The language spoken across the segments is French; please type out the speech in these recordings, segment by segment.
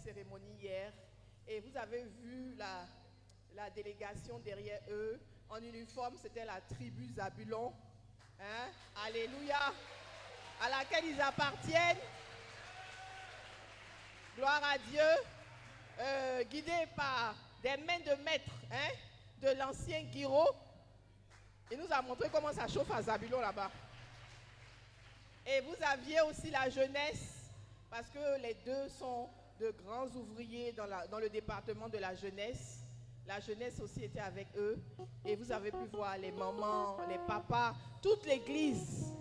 Cérémonie hier et vous avez vu la délégation derrière eux en uniforme, c'était la tribu Zabulon, hein? Alléluia, à laquelle ils appartiennent. Gloire à Dieu, guidés par des mains de maître, hein? De l'ancien Guiraud. Il nous a montré comment ça chauffe à Zabulon là-bas. Et vous aviez aussi la jeunesse, parce que les deux sont de grands ouvriers dans le département de la jeunesse. La jeunesse aussi était avec eux. Et vous avez pu voir les mamans, les papas. Toute l'église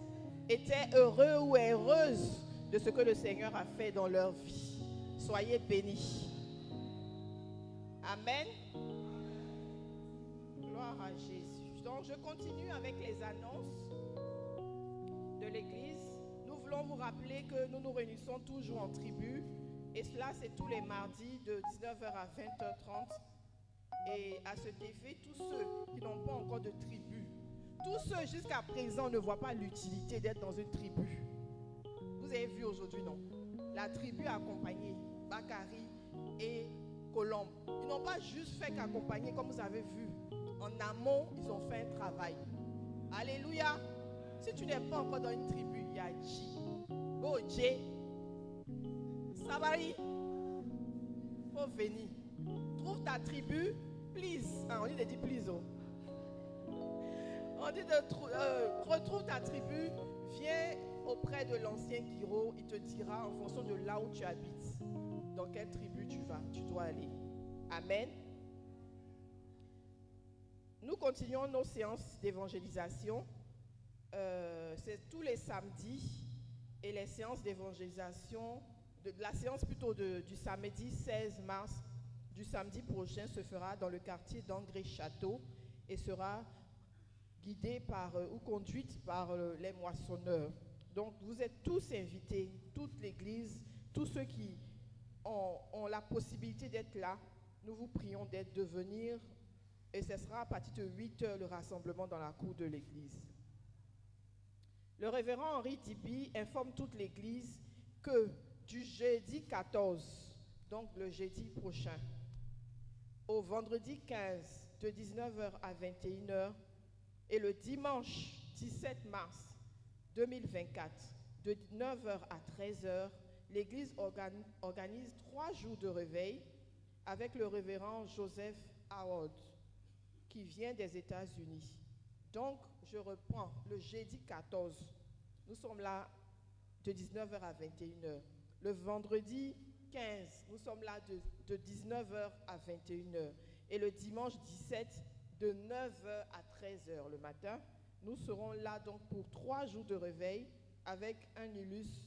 était heureux ou heureuse de ce que le Seigneur a fait dans leur vie. Soyez bénis. Amen. Gloire à Jésus. Donc je continue avec les annonces de l'église. Nous voulons vous rappeler que nous nous réunissons toujours en tribu. Et cela, c'est tous les mardis de 19h à 20h30. Et à cet effet, tous ceux qui n'ont pas encore de tribu, tous ceux jusqu'à présent ne voient pas l'utilité d'être dans une tribu. Vous avez vu aujourd'hui, non? La tribu a accompagné Bakari et Colombe. Ils n'ont pas juste fait qu'accompagner, comme vous avez vu. En amont, ils ont fait un travail. Alléluia. Si tu n'es pas encore dans une tribu, il y a J, Bodje, Sabari, faut venir. Trouve ta tribu, please. On dit de dire please. Oh. On dit de retrouve ta tribu, viens auprès de l'ancien Guiraud, il te dira en fonction de là où tu habites, dans quelle tribu tu dois aller. Amen. Nous continuons nos séances d'évangélisation. C'est tous les samedis et les séances d'évangélisation. La séance plutôt du samedi 16 mars, du samedi prochain, se fera dans le quartier d'Angré-Château et sera guidée ou conduite par les moissonneurs. Donc vous êtes tous invités, toute l'église, tous ceux qui ont la possibilité d'être là, nous vous prions de venir et ce sera à partir de 8h le rassemblement dans la cour de l'église. Le révérend Henri Dibi informe toute l'église que du jeudi 14, donc le jeudi prochain, au vendredi 15, de 19h à 21h, et le dimanche 17 mars 2024, de 9h à 13h, l'Église organise 3 jours de réveil avec le révérend Joseph Howard, qui vient des États-Unis. Donc, je reprends le jeudi 14, nous sommes là de 19h à 21h. Le vendredi 15, nous sommes là de 19h à 21h. Et le dimanche 17, de 9h à 13h le matin, nous serons là donc pour 3 jours de réveil avec un illustre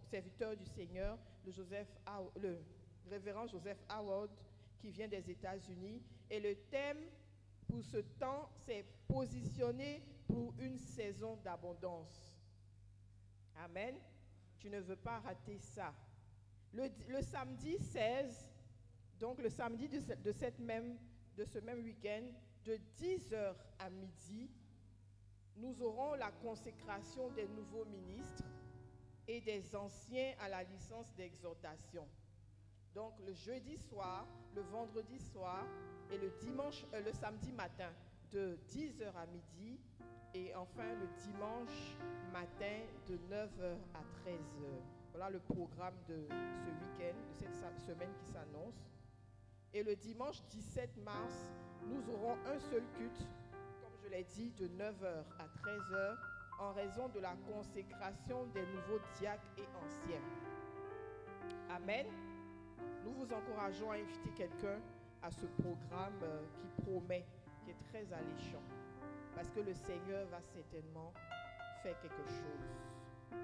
serviteur du Seigneur, le révérend Joseph Howard, qui vient des États-Unis. Et le thème pour ce temps, c'est positionner pour une saison d'abondance. Amen. Tu ne veux pas rater ça. Le samedi 16, donc le samedi de ce même week-end, de 10h à midi, nous aurons la consécration des nouveaux ministres et des anciens à la licence d'exhortation. Donc le jeudi soir, le vendredi soir et le samedi matin de 10h à midi et enfin le dimanche matin de 9h à 13h. Voilà le programme de ce week-end, de cette semaine qui s'annonce. Et le dimanche 17 mars, nous aurons un seul culte, comme je l'ai dit, de 9h à 13h, en raison de la consécration des nouveaux diacres et anciens. Amen. Nous vous encourageons à inviter quelqu'un à ce programme qui promet, qui est très alléchant, parce que le Seigneur va certainement faire quelque chose.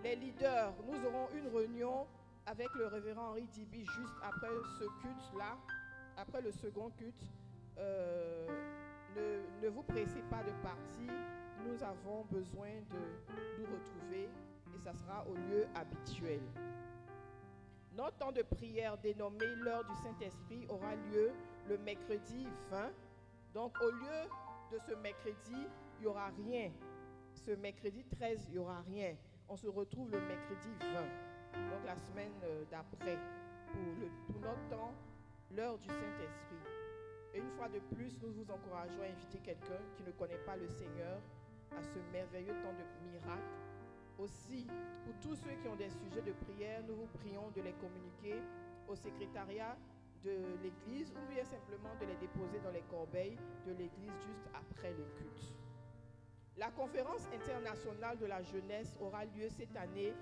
Les leaders, nous aurons une réunion avec le révérend Henri Dibi juste après ce culte-là, après le second culte. Ne vous pressez pas de partir, nous avons besoin de nous retrouver et ça sera au lieu habituel. Notre temps de prière dénommé l'heure du Saint-Esprit aura lieu le mercredi 20. Donc au lieu de ce mercredi, il n'y aura rien. Ce mercredi 13, il n'y aura rien. On se retrouve le mercredi 20, donc la semaine d'après, pour notre temps, l'heure du Saint-Esprit. Et une fois de plus, nous vous encourageons à inviter quelqu'un qui ne connaît pas le Seigneur à ce merveilleux temps de miracle. Aussi, pour tous ceux qui ont des sujets de prière, nous vous prions de les communiquer au secrétariat de l'église ou bien simplement de les déposer dans les corbeilles de l'église juste après le culte. La conférence internationale de la jeunesse aura lieu cette année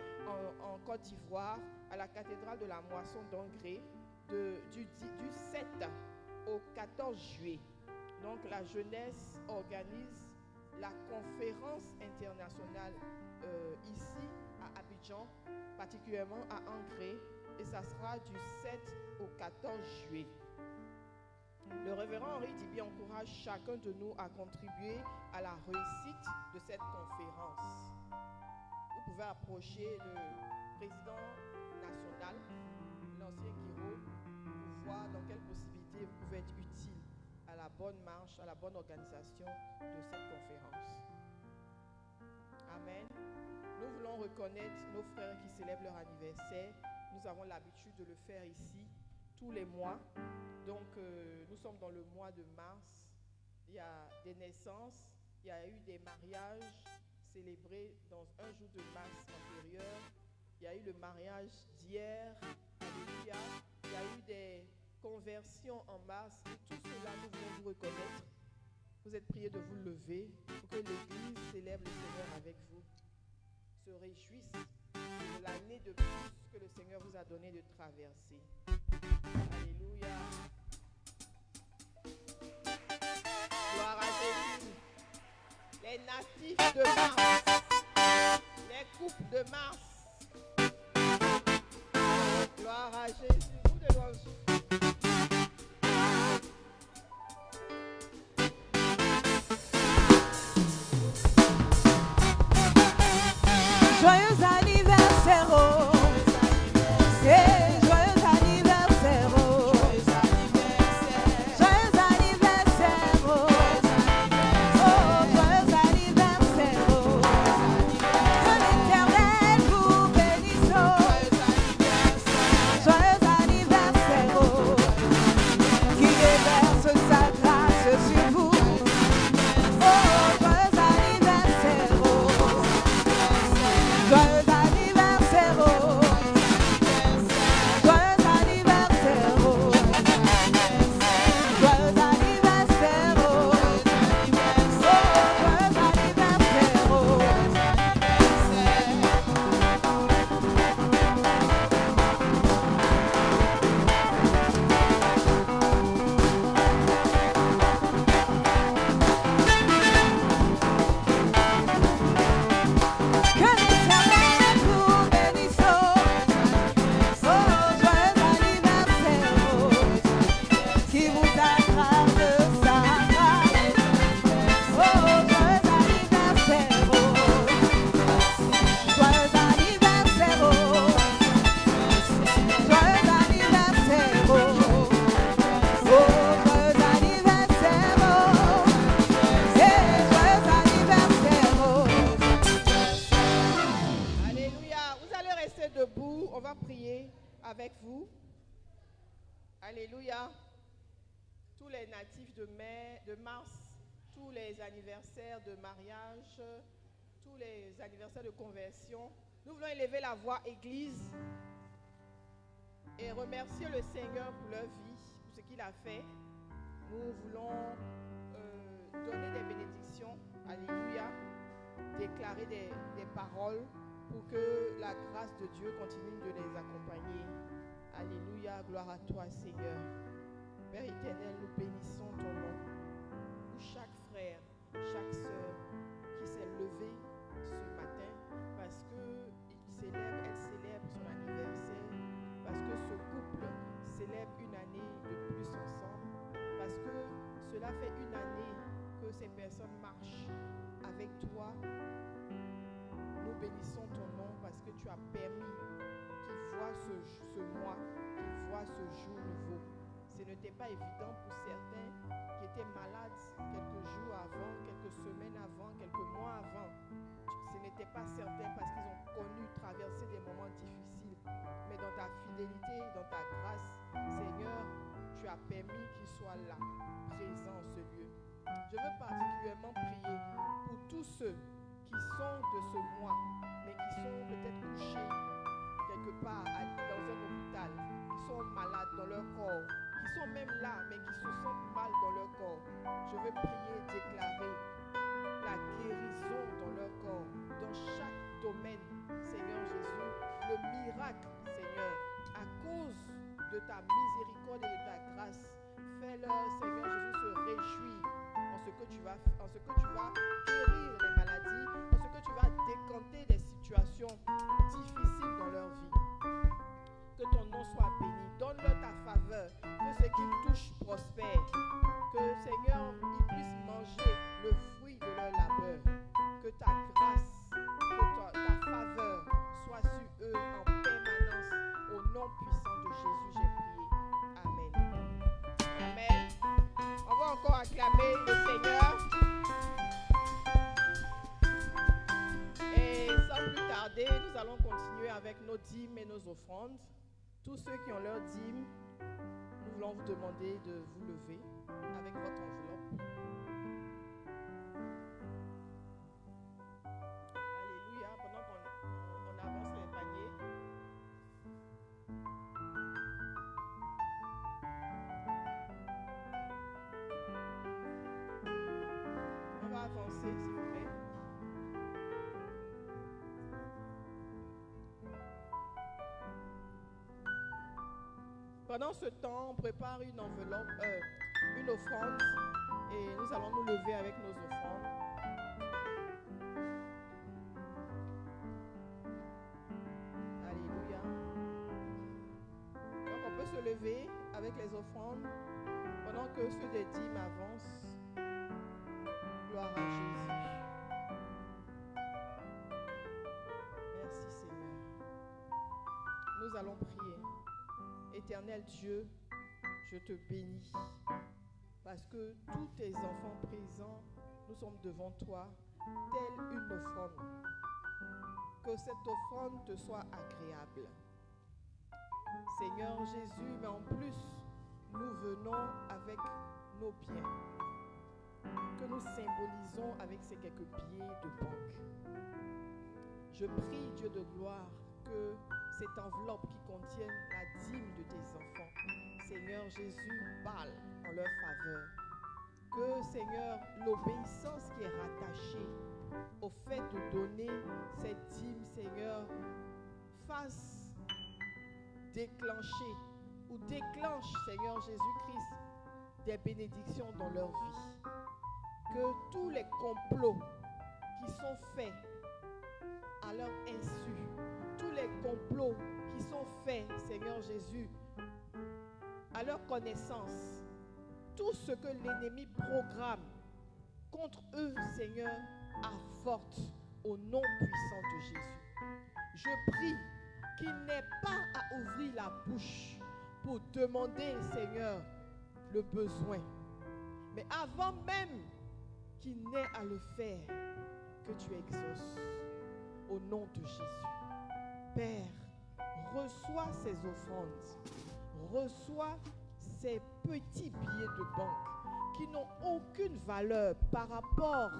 en Côte d'Ivoire à la cathédrale de la Moisson d'Angré du 7 au 14 juillet. Donc la jeunesse organise la conférence internationale ici à Abidjan, particulièrement à Angré, et ça sera du 7 au 14 juillet. Le révérend Henri Dibi encourage chacun de nous à contribuer à la réussite de cette conférence. Vous pouvez approcher le président national, l'ancien Guiraud, pour voir dans quelles possibilités vous pouvez être utile à la bonne marche, à la bonne organisation de cette conférence. Amen. Nous voulons reconnaître nos frères qui célèbrent leur anniversaire. Nous avons l'habitude de le faire ici tous les mois. Donc, nous sommes dans le mois de mars. Il y a des naissances, il y a eu des mariages célébrés dans un jour de mars antérieur. Il y a eu le mariage d'hier. Alléluia. Il y a eu des conversions en mars. Et tout cela, nous voulons vous reconnaître. Vous êtes priés de vous lever pour que l'Église célèbre le Seigneur avec vous. Se réjouisse de l'année de plus que le Seigneur vous a donné de traverser. Alléluia. Gloire à Jésus. Les natifs de Mars, les couples de Mars. Gloire à Jésus. Nous devons... Joyeux anniversaire, oh. Hey, joyeux anniversaire, oh. Joyeux anniversaire, oh. Oh, joyeux anniversaire, oh. Que l'Éternel vous bénisse, oh. Joyeux anniversaire, oh. Qui déverse sa grâce sur vous. Oh, joyeux anniversaire, oh. Joyeux anniversaire, oh. Joyeux anniversaire, oh. Joyeux anniversaire, oh. Oh, joyeux anniversaire, oh. Que l'Éternel vous bénisse, oh. Oh, joyeux anniversaire, oh. Qui vous accorde sa grâce. Oh, joyeux anniversaire, oh. Joyeux anniversaire, oh. Joyeux anniversaire, oh. Oh, joyeux anniversaire, oh. Hey, joyeux anniversaire, oh. Alléluia. Vous allez rester debout. On va prier avec vous. Alléluia. Tous les natifs de mars, tous les anniversaires de mariage, tous les anniversaires de conversion. Nous voulons élever la voix Église et remercier le Seigneur pour leur vie, pour ce a fait, nous voulons donner des bénédictions. Alléluia. Déclarer des paroles pour que la grâce de Dieu continue de les accompagner. Alléluia. Gloire à toi, Seigneur. Père éternel, nous bénissons ton nom. Pour chaque frère, chaque sœur qui s'est levé ce matin parce qu'elle célèbre son anniversaire, parce que ce couple célèbre une année de plus ensemble, parce que cela fait une année que ces personnes marchent avec toi. Nous bénissons ton nom parce que tu as permis qu'ils voient ce mois, qu'ils voient ce jour nouveau. Ce n'était pas évident pour certains qui étaient malades quelques jours avant, quelques semaines avant, quelques mois avant. Ce n'était pas certain parce qu'ils ont connu traverser des moments difficiles. Mais dans ta fidélité, dans ta grâce, Seigneur, tu as permis qu'ils soient là, présents en ce lieu. Je veux particulièrement prier pour tous ceux qui sont de ce mois, mais qui sont peut-être couchés quelque part dans un hôpital, qui sont malades dans leur corps, qui sont même là, mais qui se sentent mal dans leur corps. Je veux prier, déclarer la guérison dans leur corps, dans chaque domaine, Seigneur Jésus, le miracle, Seigneur, à cause de ta miséricorde et de ta grâce. Fais-leur, Seigneur Jésus, se réjouir en ce que tu vas guérir les maladies, en ce que tu vas décanter des situations difficiles dans leur vie. Que ton nom soit béni. Donne-leur ta faveur. Que ce qu'ils touchent prospère. Que, Seigneur, ils puissent manger le fruit de leur labeur. Que ta grâce, que ta faveur soit sur eux en permanence. Au nom puissant de Jésus, j'ai prié. Amen. Amen. On va encore acclamer le Seigneur. Et sans plus tarder, nous allons continuer avec nos dîmes et nos offrandes. Tous ceux qui ont leur dîme, nous voulons vous demander de vous lever avec votre enveloppe. Alléluia. Pendant qu'on avance les paniers. On va avancer, s'il vous plaît. Pendant ce temps, on prépare une enveloppe, une offrande, et nous allons nous lever avec nos offrandes. Alléluia. Donc on peut se lever avec les offrandes pendant que ceux des dîmes avancent. Gloire à Jésus. Merci Seigneur. Nous allons prier. Éternel Dieu, je te bénis parce que tous tes enfants présents, nous sommes devant toi, telle une offrande. Que cette offrande te soit agréable. Seigneur Jésus, mais en plus, nous venons avec nos biens que nous symbolisons avec ces quelques billets de banque. Je prie, Dieu de gloire, que cette enveloppe qui contient la dîme de tes enfants, Seigneur Jésus, parle en leur faveur. Que, Seigneur, l'obéissance qui est rattachée au fait de donner cette dîme, Seigneur, fasse déclencher ou déclenche, Seigneur Jésus-Christ, des bénédictions dans leur vie. Que tous les complots qui sont faits à leur insu, tous les complots qui sont faits, Seigneur Jésus, à leur connaissance, tout ce que l'ennemi programme contre eux, Seigneur, avorte au nom puissant de Jésus. Je prie qu'il n'ait pas à ouvrir la bouche pour demander, Seigneur, le besoin. Mais avant même qu'il n'ait à le faire, que tu exauces au nom de Jésus. Père, reçois ces offrandes, reçois ces petits billets de banque qui n'ont aucune valeur par rapport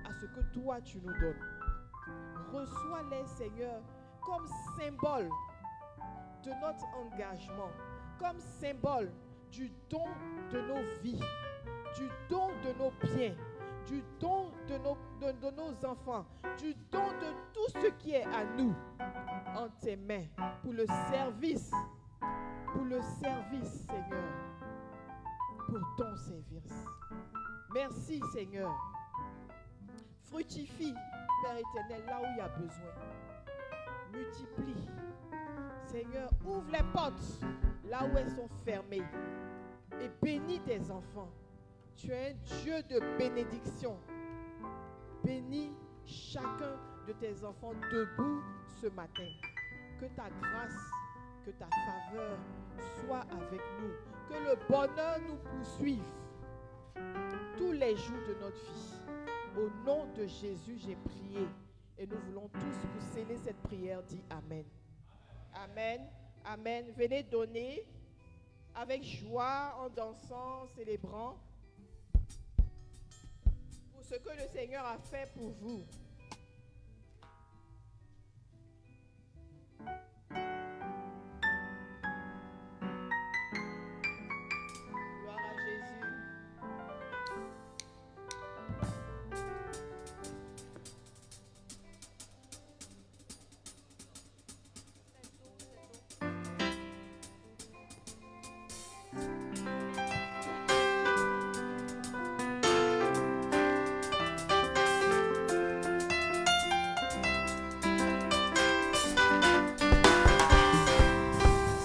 à ce que toi tu nous donnes. Reçois-les, Seigneur, comme symbole de notre engagement, comme symbole du don de nos vies, du don de nos biens, du don de nos enfants, du don de tout ce qui est à nous en tes mains pour le service, Seigneur, pour ton service. Merci, Seigneur. Fructifie, Père éternel, là où il y a besoin. Multiplie. Seigneur, ouvre les portes là où elles sont fermées et bénis tes enfants. Tu es un Dieu de bénédiction. Bénis chacun de tes enfants debout ce matin. Que ta grâce, que ta faveur soit avec nous. Que le bonheur nous poursuive tous les jours de notre vie. Au nom de Jésus, j'ai prié. Et nous voulons tous vous sceller cette prière. Dis Amen. Amen. Amen. Venez donner avec joie, en dansant, célébrant pour ce que le Seigneur a fait pour vous. Gloire à Jésus.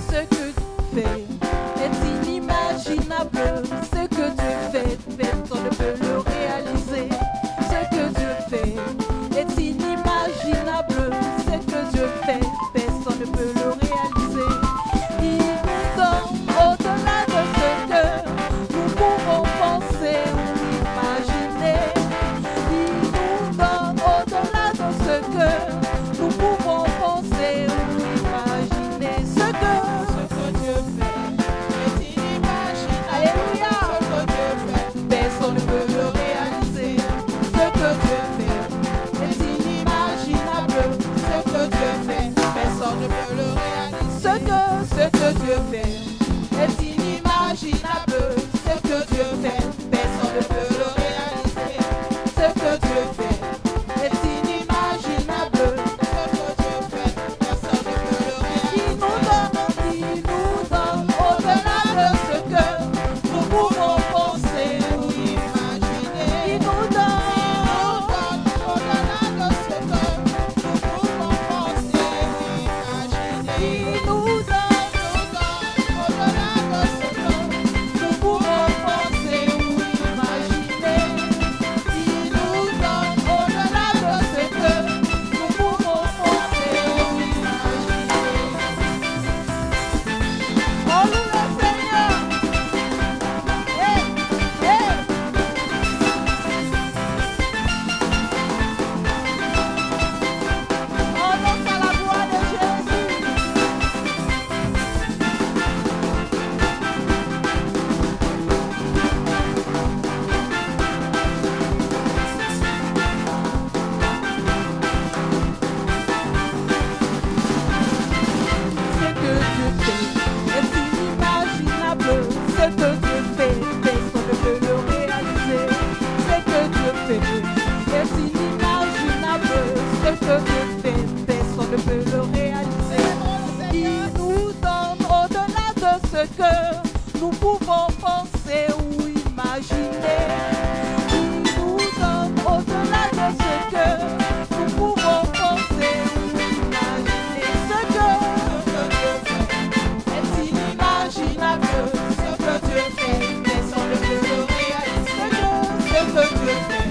Ce que tu fais est inimaginable. Ce que tu fais, personne ne peut le réaliser. Ce que tu fais est inimaginable. Ce que tu fais, personne ne peut le réaliser. Il nous donne au-delà de ce que nous pouvons penser ou imaginer. Il nous donne au-delà de ce que nous pouvons penser ou imaginer. Ce que Dieu fait est inimaginable. Alléluia. Ce que Dieu fait, personne ne peut le réaliser. Ce que Dieu fait est inimaginable. Ce que Dieu fait, personne ne peut le réaliser. Ce que Dieu fait est inimaginable. Ce que Dieu fait, personne ne peut le réaliser. Ce que Dieu fait est inimaginable. Ce que Dieu fait, personne ne peut le réaliser. Il nous donne au-delà de ce que nous pouvons penser ou imaginer. Il nous donne au-delà de ce que nous pouvons penser ou imaginer. Il nous donne au-delà de ce que nous pouvons penser ou imaginer. Il nous donne au-delà de ce que nous pouvons penser ou imaginer. Oh, loue le Seigneur. Hey, hey. Oh, danse à la voix de Jésus. Ce que Dieu fait est inimaginable. Ce que Dieu fait, personne ne peut le réaliser. Ce que Dieu fait est inimaginable. Ce que Dieu fait, personne ne peut le réaliser. Il nous donne au-delà de ce que nous pouvons penser ou imaginer. Il nous donne au-delà de ce que nous pouvons penser ou imaginer. Ce que Dieu fait est inimaginable. Ce que Dieu fait, personne ne peut le réaliser. Ce que Dieu fait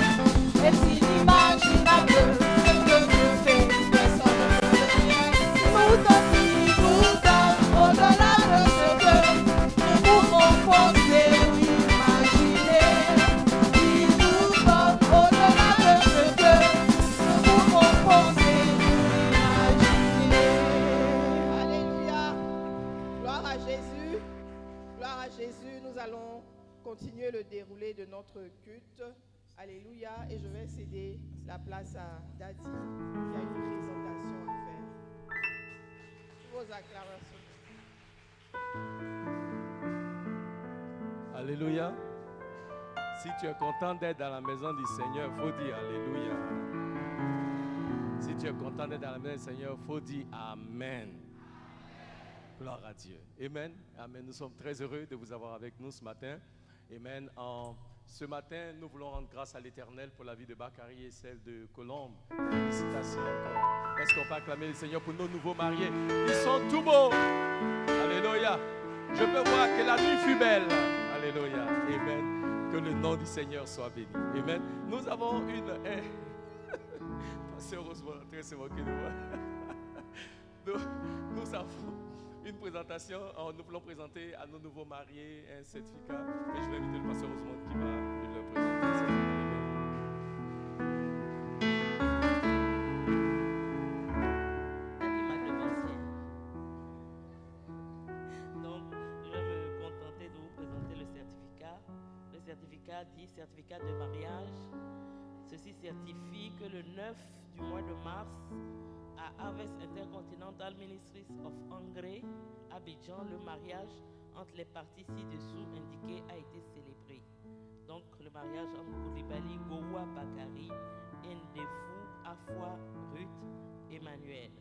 est inimaginable. Ce que Dieu fait, personne ne peut le réaliser. Il nous donne au-delà de ce que nous pouvons penser ou imaginer. Il nous donne au-delà de ce que nous pouvons penser ou imaginer. Alléluia. Gloire à Jésus. Gloire à Jésus. Nous allons continuer le déroulé de notre culte. Alléluia. Et je vais céder la place à Daddy qui a une présentation à faire. Vos acclamations. Alléluia. Si tu es content d'être dans la maison du Seigneur, il faut dire Alléluia. Si tu es content d'être dans la maison du Seigneur, il faut dire Amen. Gloire à Dieu. Amen. Amen. Nous sommes très heureux de vous avoir avec nous ce matin. Amen. Ce matin, nous voulons rendre grâce à l'Éternel pour la vie de Bakary et celle de Colombe. Félicitations encore. Est-ce qu'on peut acclamer le Seigneur pour nos nouveaux mariés? Ils sont tout beaux. Alléluia. Je peux voir que la nuit fut belle. Alléluia. Amen. Que le nom du Seigneur soit béni. Amen. Nous avons une... Pasteur Oswald, c'est moi qui nous avons une présentation. Nous voulons présenter à nos nouveaux mariés un certificat. Et je vais inviter le pasteur Oswald qui va le présenter. Dit certificat de mariage. Ceci certifie que le 9 du mois de mars, à Harvest Intercontinental Ministries of Hungary, Abidjan, le mariage entre les parties ci-dessous indiquées a été célébré. Donc, le mariage entre Koulibaly, Gowa, Bakary, Ndefou, Afwa, Ruth, Emmanuel.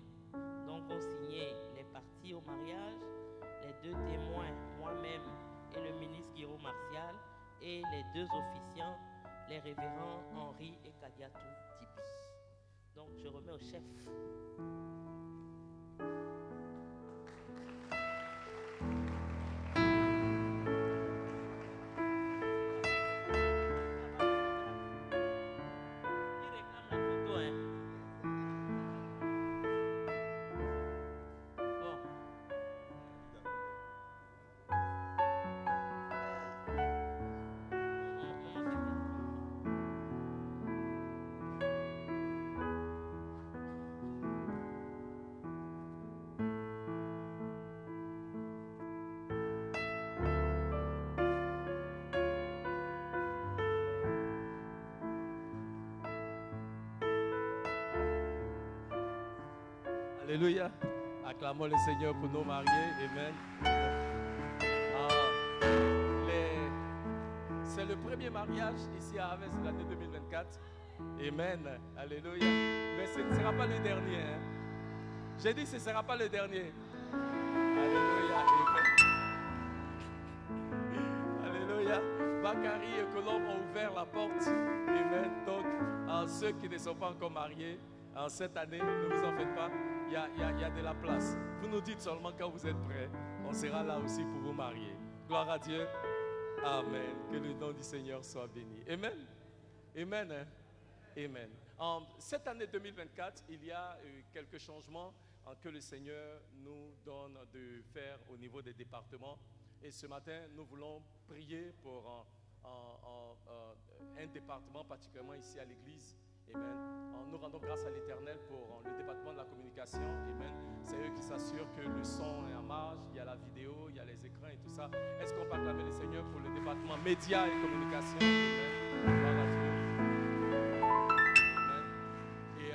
Donc, on signait les parties au mariage, les deux témoins, moi-même et le ministre Guiraud Martial, et les deux officiants, les révérends Henri et Kadiatou Tibi. Donc, je remets au chef. Il réclame la photo, hein. Bon. Alléluia. Acclamons le Seigneur pour nos mariés. Amen. C'est le premier mariage ici à Harvest de l'année 2024. Amen. Alléluia. Mais ce ne sera pas le dernier. Hein. J'ai dit ce ne sera pas le dernier. Alléluia. Amen. Alléluia. Bakary et Colombe ont ouvert la porte. Amen. Donc, à ceux qui ne sont pas encore mariés, en cette année, ne vous en faites pas. Il y a de la place. Vous nous dites seulement quand vous êtes prêts. On sera là aussi pour vous marier. Gloire à Dieu. Amen. Que le nom du Seigneur soit béni. Amen. Amen. Hein? Amen. Cette année 2024, il y a quelques changements que le Seigneur nous donne de faire au niveau des départements. Et ce matin, nous voulons prier pour un département, particulièrement ici à l'église. Amen. Nous rendons grâce à l'Éternel pour le département de la communication. Amen. C'est eux qui s'assurent que le son est en marge, il y a la vidéo, il y a les écrans et tout ça. Est-ce qu'on peut acclamer le Seigneur pour le département médias et communication? Amen. Amen. Et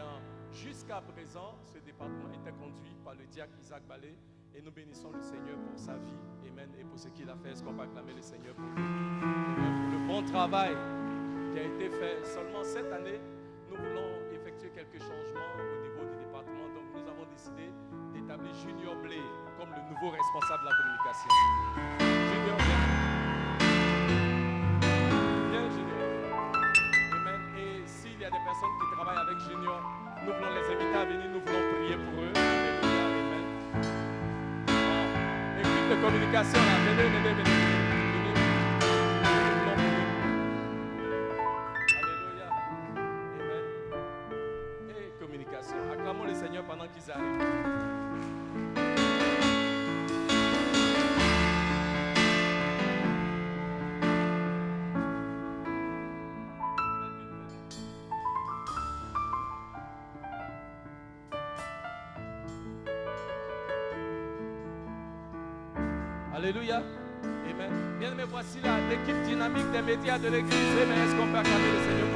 jusqu'à présent, ce département était conduit par le diacre Isaac Ballet et nous bénissons le Seigneur pour sa vie. Amen. Et pour ce qu'il a fait. Est-ce qu'on peut acclamer le Seigneur pour le bon travail qui a été fait seulement cette année? Nous voulons effectuer quelques changements au niveau du département. Donc, nous avons décidé d'établir Junior Blé comme le nouveau responsable de la communication. Junior, viens, Junior. Amen. Et s'il y a des personnes qui travaillent avec Junior, nous voulons les inviter à venir. Nous voulons prier pour eux. Alléluia. Amen. Équipe de communication, là. Venez. Acclamons le Seigneur pendant qu'ils arrivent. Alléluia. Amen. Bien-aimés, voici l'équipe dynamique des médias de l'église. Amen. Est-ce qu'on peut acclamer le Seigneur?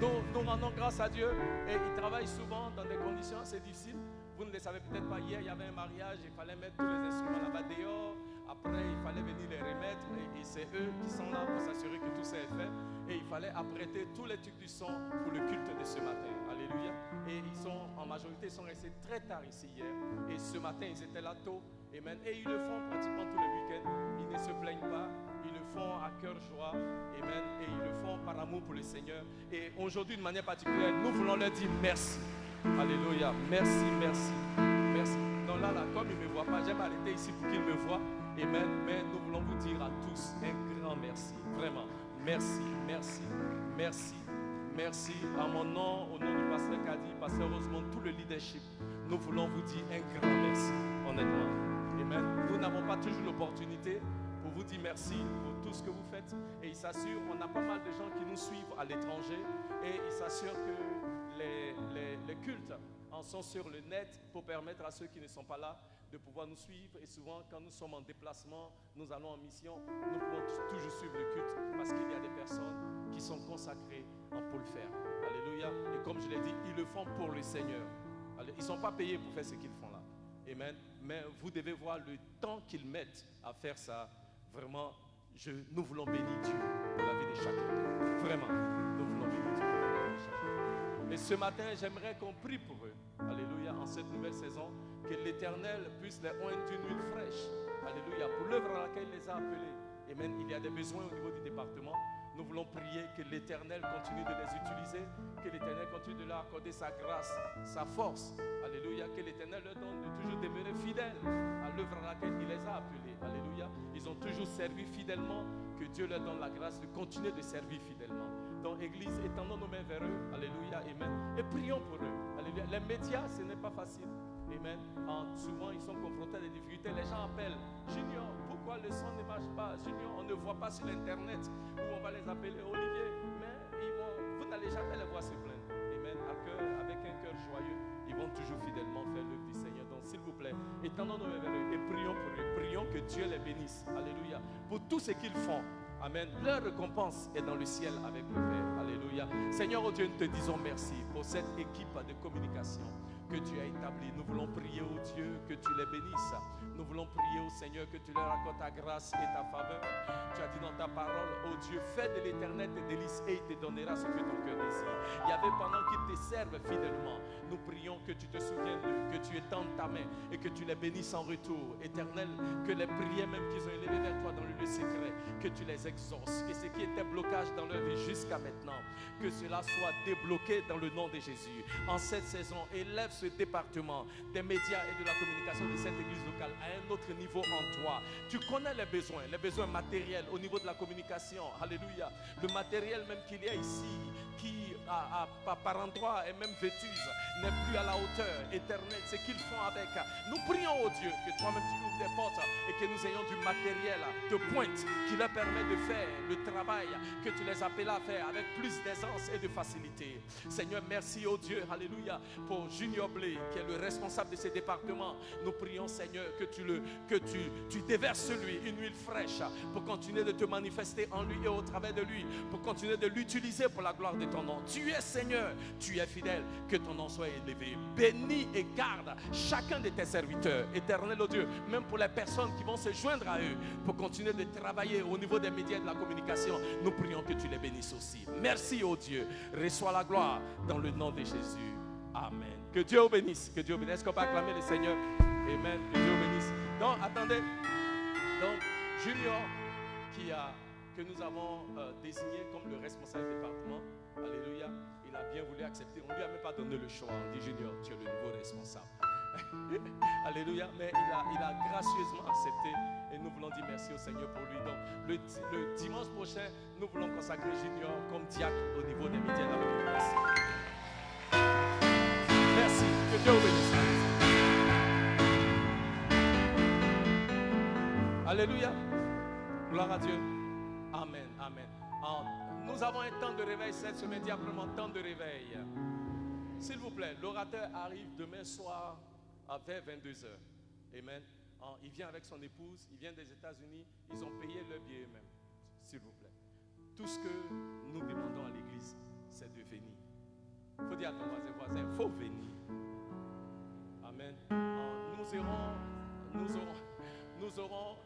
Nous rendons grâce à Dieu et ils travaillent souvent dans des conditions assez difficiles. Vous ne le savez peut-être pas, hier il y avait un mariage, il fallait mettre tous les instruments là-bas dehors. Après il fallait venir les remettre et c'est eux qui sont là pour s'assurer que tout ça est fait. Et il fallait apprêter tous les trucs du son pour le culte de ce matin. Alléluia. Et ils sont en majorité, ils sont restés très tard ici hier. Et ce matin ils étaient là tôt. Amen. Et ils le font pratiquement tous les week-ends. Ils ne se plaignent pas. Ils le font à cœur joie. Amen. Et ils le font par amour pour le Seigneur. Et aujourd'hui, de manière particulière, nous voulons leur dire merci. Alléluia. Merci, merci, merci. Donc là, comme ils ne me voient pas, j'aime arrêter ici pour qu'ils me voient. Amen. Mais nous voulons vous dire à tous un grand merci. Vraiment. Merci, merci, merci, merci. À mon nom, au nom du pasteur Kadi, pasteur Rosemont, tout le leadership, nous voulons vous dire un grand merci, honnêtement. Amen. Nous n'avons pas toujours l'opportunité pour vous dire merci pour tout ce que vous faites. Et il s'assure, on a pas mal de gens qui nous suivent à l'étranger. Et il s'assure que les cultes en sont sur le net pour permettre à ceux qui ne sont pas là de pouvoir nous suivre. Et souvent, quand nous sommes en déplacement, nous allons en mission, nous pouvons toujours suivre le culte parce qu'il y a des personnes qui sont consacrées pour le faire. Alléluia. Et comme je l'ai dit, ils le font pour le Seigneur. Ils ne sont pas payés pour faire ce qu'ils font là. Amen. Mais vous devez voir le temps qu'ils mettent à faire ça. Vraiment, nous voulons bénir Dieu pour la vie de chacun. Vraiment, nous voulons bénir Dieu pour la vie de chacun. Et ce matin, j'aimerais qu'on prie pour eux. Alléluia. En cette nouvelle saison, que l'Éternel puisse les oindre d'une huile fraîche. Alléluia. Pour l'œuvre à laquelle il les a appelés. Amen. Il y a des besoins au niveau du département. Nous voulons prier que l'Éternel continue de les utiliser, que l'Éternel continue de leur accorder sa grâce, sa force. Alléluia. Que l'Éternel leur donne de toujours demeurer fidèles à l'œuvre à laquelle il les a appelés. Alléluia. Ils ont toujours servi fidèlement. Que Dieu leur donne la grâce de continuer de servir fidèlement. Donc, Église, étendons nos mains vers eux. Alléluia. Amen. Et prions pour eux. Alléluia. Les médias, ce n'est pas facile. Amen. Souvent, ils sont confrontés à des difficultés. Les gens appellent Junior, pourquoi le son ne marche pas? Junior, on ne voit pas sur Internet où on va les appeler Olivier. Mais vous n'allez jamais les voir se plaindre. Amen. Avec un cœur joyeux, ils vont toujours fidèlement faire l'œuvre du Seigneur. Donc, s'il vous plaît, étendons nos mains vers eux et prions pour eux. Prions que Dieu les bénisse. Alléluia. Pour tout ce qu'ils font. Amen. Leur récompense est dans le ciel avec le Père. Alléluia. Seigneur, oh Dieu, nous te disons merci pour cette équipe de communication que tu as établie. Nous voulons prier, oh Dieu, que tu les bénisses. Nous voulons prier au Seigneur que tu leur accordes ta grâce et ta faveur. Tu as dit dans ta parole, oh Dieu, fais de l'Éternel tes délices et il te donnera ce que ton cœur désire. Il y avait pendant qu'ils te servent fidèlement. Nous prions que tu te souviennes d'eux, que tu étendes ta main et que tu les bénisses en retour. Éternel, que les prières même qu'ils ont élevées vers toi dans le lieu secret, que tu les exauces. Que ce qui était blocage dans leur vie jusqu'à maintenant, que cela soit débloqué dans le nom de Jésus. En cette saison, élève ce département des médias et de la communication de cette église locale à un autre niveau en toi. Tu connais les besoins matériels au niveau de la communication. Alléluia. Le matériel même qu'il y a ici, qui par endroit est même vétuse, n'est plus à la hauteur éternelle. Ce qu'ils font avec. Nous prions au Dieu que toi-même tu ouvres des portes et que nous ayons du matériel de pointe qui leur permet de faire le travail que tu les appelles à faire avec plus d'aisance et de facilité. Seigneur, merci au Dieu, alléluia, pour Junior Blé, qui est le responsable de ce département. Nous prions, Seigneur, que tu déverses sur lui une huile fraîche pour continuer de te manifester en lui et au travers de lui, pour continuer de l'utiliser pour la gloire de ton nom. Tu es Seigneur, tu es fidèle, que ton nom soit élevé. Bénis et garde chacun de tes serviteurs, éternel, oh Dieu, même pour les personnes qui vont se joindre à eux pour continuer de travailler au niveau des médias et de la communication. Nous prions que tu les bénisses aussi. Merci, oh Dieu. Reçois la gloire dans le nom de Jésus. Amen. Que Dieu vous bénisse. Que Dieu vous bénisse. Est-ce qu'on peut acclamer le Seigneur? Amen. Que Dieu vous bénisse. Donc, attendez. Donc, Junior, que nous avons désigné comme le responsable du département, alléluia, il a bien voulu accepter. On ne lui a même pas donné le choix. On dit, Junior, tu es le nouveau responsable. Alléluia. Mais il a gracieusement accepté. Et nous voulons dire merci au Seigneur pour lui. Donc, le dimanche prochain, nous voulons consacrer Junior comme diacre au niveau des médias de la communication. Merci. Que Dieu vous bénisse. Alléluia. Gloire à Dieu. Amen. Amen. Nous avons un temps de réveil cette semaine. Il y a vraiment un temps de réveil. S'il vous plaît, l'orateur arrive demain soir vers 22h. Amen. Il vient avec son épouse, il vient des États-Unis, ils ont payé leur billet eux-mêmes. S'il vous plaît. Tout ce que nous demandons à l'église, c'est de venir. Il faut dire à ton voisin, il faut venir. Amen. Amen. Nous aurons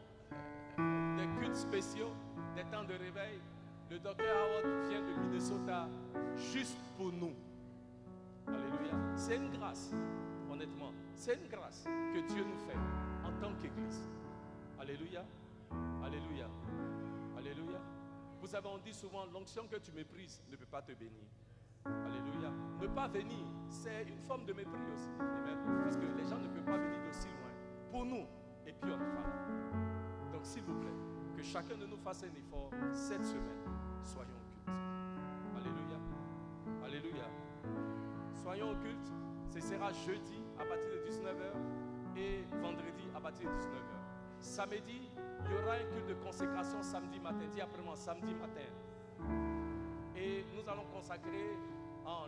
des cultes spéciaux, des temps de réveil. Le docteur Howard vient de Minnesota juste pour nous. Alléluia. C'est une grâce, honnêtement. C'est une grâce que Dieu nous fait en tant qu'Église. Alléluia. Alléluia. Alléluia. Vous savez, on dit souvent, l'onction que tu méprises ne peut pas te bénir. Alléluia. Ne pas venir, c'est une forme de mépris aussi. Amen. Parce que les gens ne peuvent pas venir d'aussi loin pour nous. Et puis on n'est pas là. Donc s'il vous plaît, que chacun de nous fasse un effort cette semaine. Soyons au culte. Alléluia. Alléluia. Soyons au culte. Ce sera jeudi à partir de 19h et vendredi à partir de 19h. Samedi, il y aura un culte de consécration samedi matin. Dis après moi, samedi matin. Et nous allons consacrer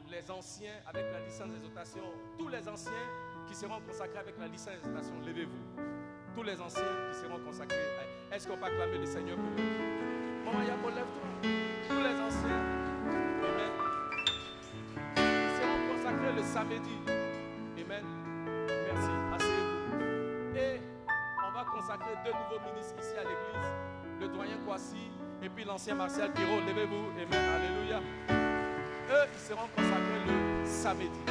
les anciens avec la licence d'exhortation. Tous les anciens qui seront consacrés avec la licence d'exhortation. Levez-vous. Tous les anciens qui seront consacrés. Est-ce qu'on peut acclamer le Seigneur pour eux? Maman Yabo, lève-toi. Tous les anciens. Amen. Seront consacrés le samedi. Amen. Merci. Asseyez-vous. Et on va consacrer 2 nouveaux ministres ici à l'église. Le doyen Kwasi et puis l'ancien Martial Guiraud. Levez-vous. Amen. Alléluia. Eux, ils seront consacrés le samedi.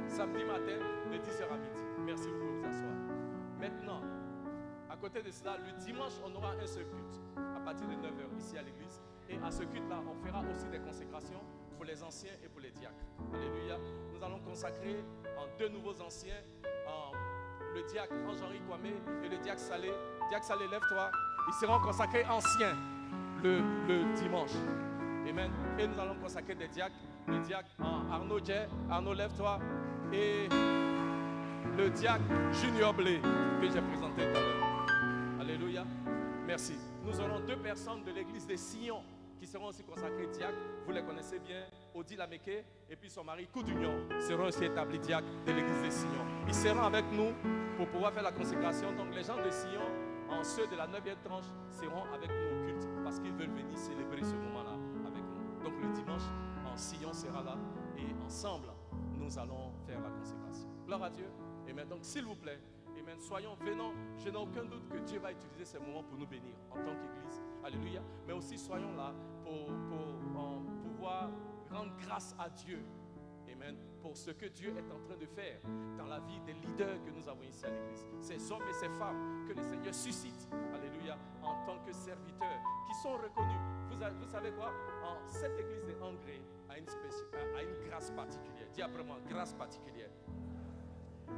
Samedi matin, de 10h à midi. Merci, vous pouvez vous asseoir. Maintenant, à côté de cela, le dimanche, on aura un seul culte à partir de 9h ici à l'église. Et à ce culte-là, on fera aussi des consécrations pour les anciens et pour les diacres. Alléluia. Nous allons consacrer en 2 nouveaux anciens, le diacre Jean-Henri Kwame et le diacre Salé. Diacre Salé, lève-toi. Ils seront consacrés anciens le dimanche. Amen. Et nous allons consacrer des diacres. Le diacre Arnaud Djé. Arnaud, lève-toi. Et le diacre Junior Blé que j'ai présenté tout à l'heure. Alléluia. Merci. Nous aurons 2 personnes de l'église de Sion qui seront aussi consacrées diacres. Vous les connaissez bien, Odile Lameke et puis son mari Koudunion seront aussi établis diacres de l'église de Sion. Ils seront avec nous pour pouvoir faire la consécration. Donc les gens de Sion, ceux de la 9e tranche, seront avec nous au culte parce qu'ils veulent venir célébrer ce moment-là avec nous. Donc le dimanche, Sion sera là et ensemble, nous allons faire la consécration. Gloire à Dieu. Amen. Donc s'il vous plaît, amen, soyons venants. Je n'ai aucun doute que Dieu va utiliser ces moments pour nous bénir en tant qu'Église. Alléluia. Mais aussi soyons là pour pouvoir rendre grâce à Dieu. Amen. Pour ce que Dieu est en train de faire dans la vie des leaders que nous avons ici à l'Église. Ces hommes et ces femmes que le Seigneur suscite. Alléluia. En tant que serviteurs qui sont reconnus. Vous savez quoi? Cette Église de Angré a une grâce particulière. Dis après moi, grâce particulière.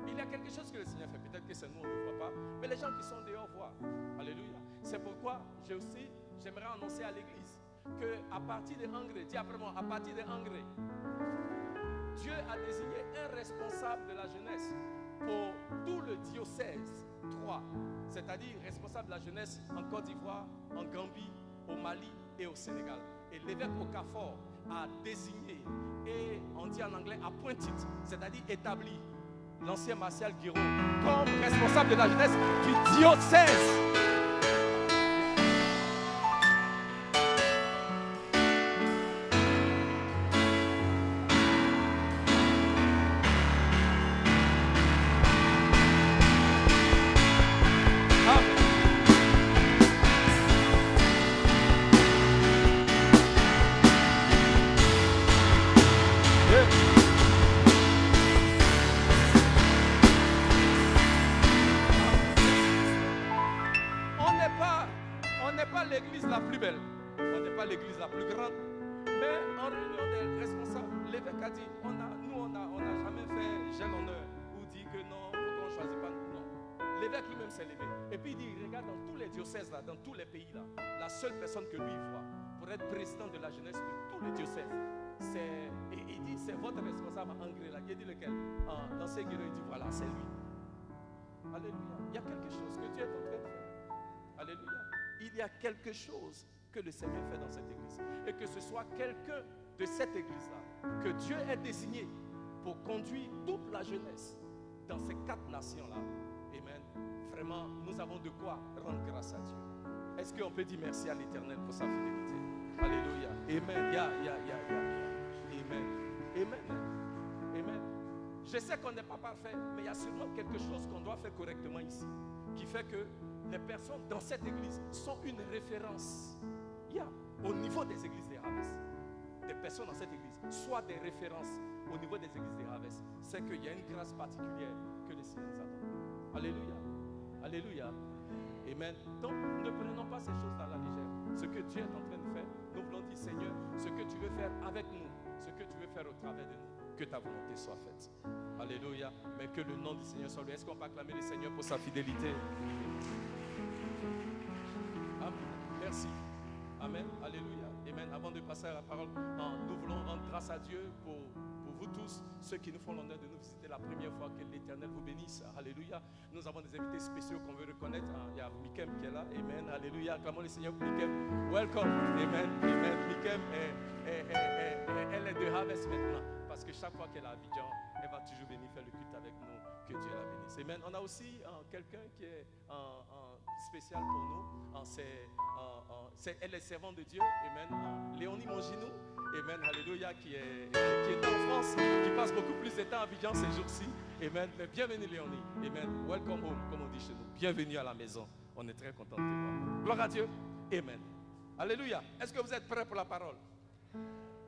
Il y a quelque chose que le Seigneur fait. Peut-être que c'est nous, on ne le voit pas. Mais les gens qui sont dehors voient. Alléluia. C'est pourquoi j'aimerais annoncer à l'église qu'à partir de Angré, dis après moi, à partir de Angré, Dieu a désigné un responsable de la jeunesse pour tout le diocèse 3. C'est-à-dire responsable de la jeunesse en Côte d'Ivoire, en Gambie, au Mali et au Sénégal. Et l'évêque Okafor a désigné, et on dit en anglais appointed, c'est-à-dire établi, l'ancien Martial Guiraud comme responsable de la jeunesse du diocèse. L'église la plus belle, on n'est pas l'église la plus grande, mais en réunion des responsables, l'évêque a dit, on n'a jamais fait gel honneur ou dit que non, pourquoi on ne choisit pas nous, non. L'évêque lui-même s'est levé et puis il dit, regarde dans tous les diocèses là, dans tous les pays là, la seule personne que lui voit pour être président de la jeunesse de tous les diocèses, il dit, c'est votre responsable à Angré là. Il dit lequel? Dans ces guerres, il dit, voilà, c'est lui. Alléluia. Il y a quelque chose que Dieu est en train de faire. Alléluia. Il y a quelque chose que le Seigneur fait dans cette église. Et que ce soit quelqu'un de cette église-là que Dieu ait désigné pour conduire toute la jeunesse dans ces 4 nations-là. Amen. Vraiment, nous avons de quoi rendre grâce à Dieu. Est-ce qu'on peut dire merci à l'Éternel pour sa fidélité? Alléluia. Amen. Amen. Amen. Amen. Je sais qu'on n'est pas parfait, mais il y a sûrement quelque chose qu'on doit faire correctement ici, qui fait que les personnes dans cette église sont une référence. Il y a au niveau des églises des Raves, des personnes dans cette église, soit des références au niveau des églises des Raves, c'est qu'il y a une grâce particulière que le Seigneur nous a donnée. Alléluia. Alléluia. Amen. Donc, ne prenons pas ces choses dans la légère. Ce que Dieu est en train de faire, nous voulons dire, Seigneur, ce que tu veux faire avec nous, ce que tu veux faire au travers de nous, que ta volonté soit faite. Alléluia. Mais que le nom du Seigneur soit loué. Est-ce qu'on peut acclamer le Seigneur pour sa fidélité? Amen. Merci. Amen. Alléluia. Amen. Avant de passer à la parole, nous voulons rendre grâce à Dieu pour vous tous, ceux qui nous font l'honneur de nous visiter la première fois. Que l'Éternel vous bénisse. Alléluia. Nous avons des invités spéciaux qu'on veut reconnaître. Il y a Mikem qui est là. Amen. Alléluia. Acclamons le Seigneur pour Mikem. Welcome. Amen. Amen. Mikem, elle est de Harvest maintenant. Parce que chaque fois qu'elle est à Abidjan, elle va toujours venir faire le culte avec nous. Que Dieu la bénisse. Amen. On a aussi quelqu'un qui est spécial pour nous. Elle est servante de Dieu. Amen. Léonie Monginou. Amen. Alléluia. Qui est en France, qui passe beaucoup plus de temps à Abidjan ces jours-ci. Amen. Mais bienvenue Léonie. Amen. Welcome home, comme on dit chez nous. Bienvenue à la maison. On est très content de te voir. Gloire à Dieu. Amen. Alléluia. Est-ce que vous êtes prêts pour la parole?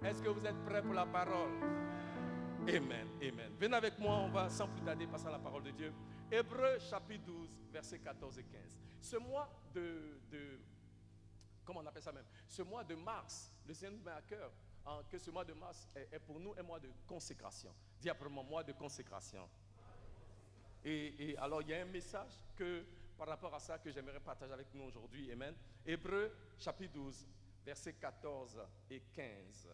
Est-ce que vous êtes prêts pour la parole? Amen, amen. Venez avec moi, on va sans plus tarder passer à la parole de Dieu. Hébreux chapitre 12, versets 14 et 15. Ce mois comment on appelle ça même? Ce mois de mars, le Seigneur nous met à cœur que ce mois de mars est pour nous un mois de consécration. Dis après moi, mois de consécration. Et alors il y a un message par rapport à ça que j'aimerais partager avec nous aujourd'hui. Amen. Hébreux chapitre 12, versets 14 et 15.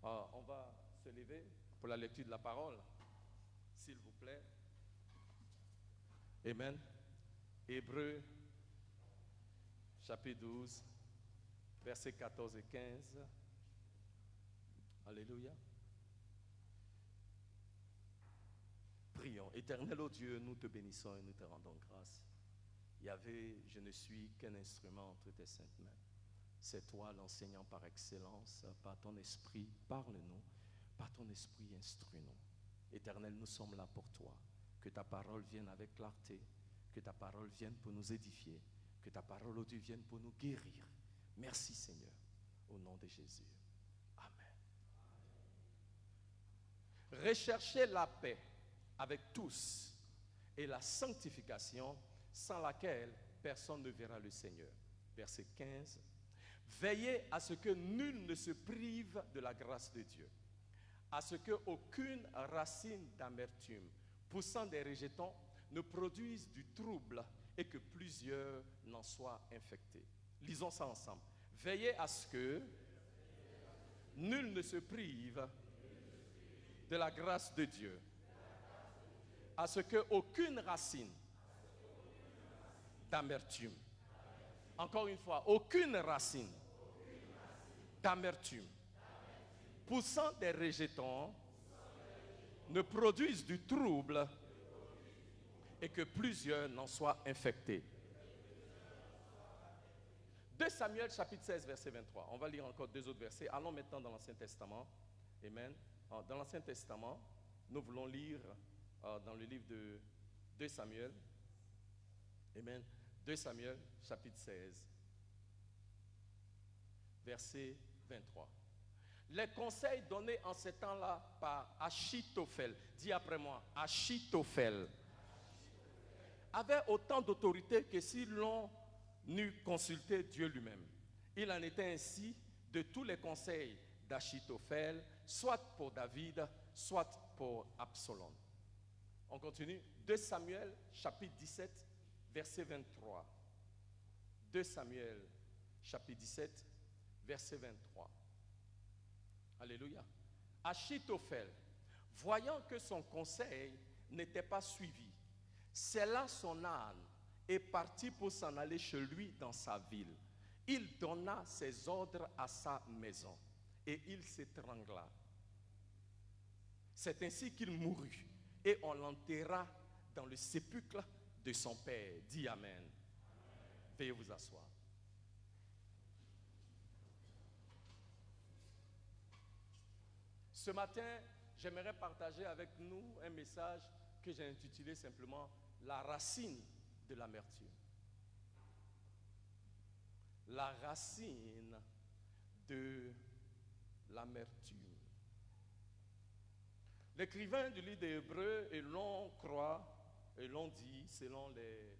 On va se lever pour la lecture de la parole, s'il vous plaît. Amen. Hébreux, chapitre 12, versets 14 et 15. Alléluia. Prions. Éternel, ô Dieu, nous te bénissons et nous te rendons grâce. Yahvé, je ne suis qu'un instrument entre tes saintes mains. C'est toi l'enseignant par excellence. Par ton esprit, parle-nous. Par ton esprit, instruis-nous. Éternel, nous sommes là pour toi. Que ta parole vienne avec clarté. Que ta parole vienne pour nous édifier. Que ta parole, ô Dieu, vienne pour nous guérir. Merci, Seigneur. Au nom de Jésus. Amen. Recherchez la paix avec tous et la sanctification sans laquelle personne ne verra le Seigneur. Verset 15. Veillez à ce que nul ne se prive de la grâce de Dieu, à ce qu'aucune racine d'amertume poussant des rejetons ne produise du trouble et que plusieurs n'en soient infectés. Lisons ça ensemble. Veillez à ce que nul ne se prive de la grâce de Dieu, à ce qu'aucune racine d'amertume, encore une fois, aucune racine d'amertume poussant des rejetons ne produise du trouble et que plusieurs n'en soient infectés. 2 Samuel chapitre 16 verset 23. On va lire encore deux autres versets. Allons maintenant dans l'Ancien Testament. Amen. Dans l'Ancien Testament, nous voulons lire dans le livre de 2 Samuel. Amen. 2 Samuel chapitre 16 verset 23. Les conseils donnés en ce temps-là par Achitophel, dis après moi, Achitophel, avait autant d'autorité que si l'on eût consulté Dieu lui-même. Il en était ainsi de tous les conseils d'Achitophel, soit pour David, soit pour Absalom. On continue. 2 Samuel chapitre 17, verset 23. 2 Samuel chapitre 17, verset 23. Alléluia. Achitophel, voyant que son conseil n'était pas suivi, sella son âne et partit pour s'en aller chez lui dans sa ville. Il donna ses ordres à sa maison et il s'étrangla. C'est ainsi qu'il mourut et on l'enterra dans le sépulcre de son père. Dis Amen. Veuillez vous asseoir. Ce matin, j'aimerais partager avec nous un message que j'ai intitulé simplement « La racine de l'amertume ». La racine de l'amertume. L'écrivain du livre des Hébreux, et l'on croit, et l'on dit, selon les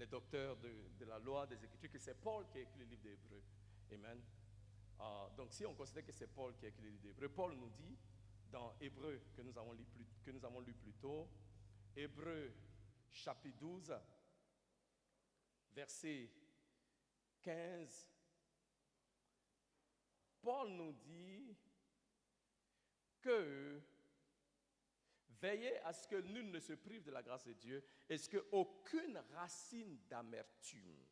docteurs de la loi des Écritures, que c'est Paul qui a écrit le livre des Hébreux. Amen. Donc si on considère que c'est Paul qui a écrit le livre des Hébreux, Paul nous dit, dans Hébreux, que nous avons lu plus tôt, Hébreux chapitre 12, verset 15, Paul nous dit que veillez à ce que nul ne se prive de la grâce de Dieu et ce qu'aucune racine d'amertume,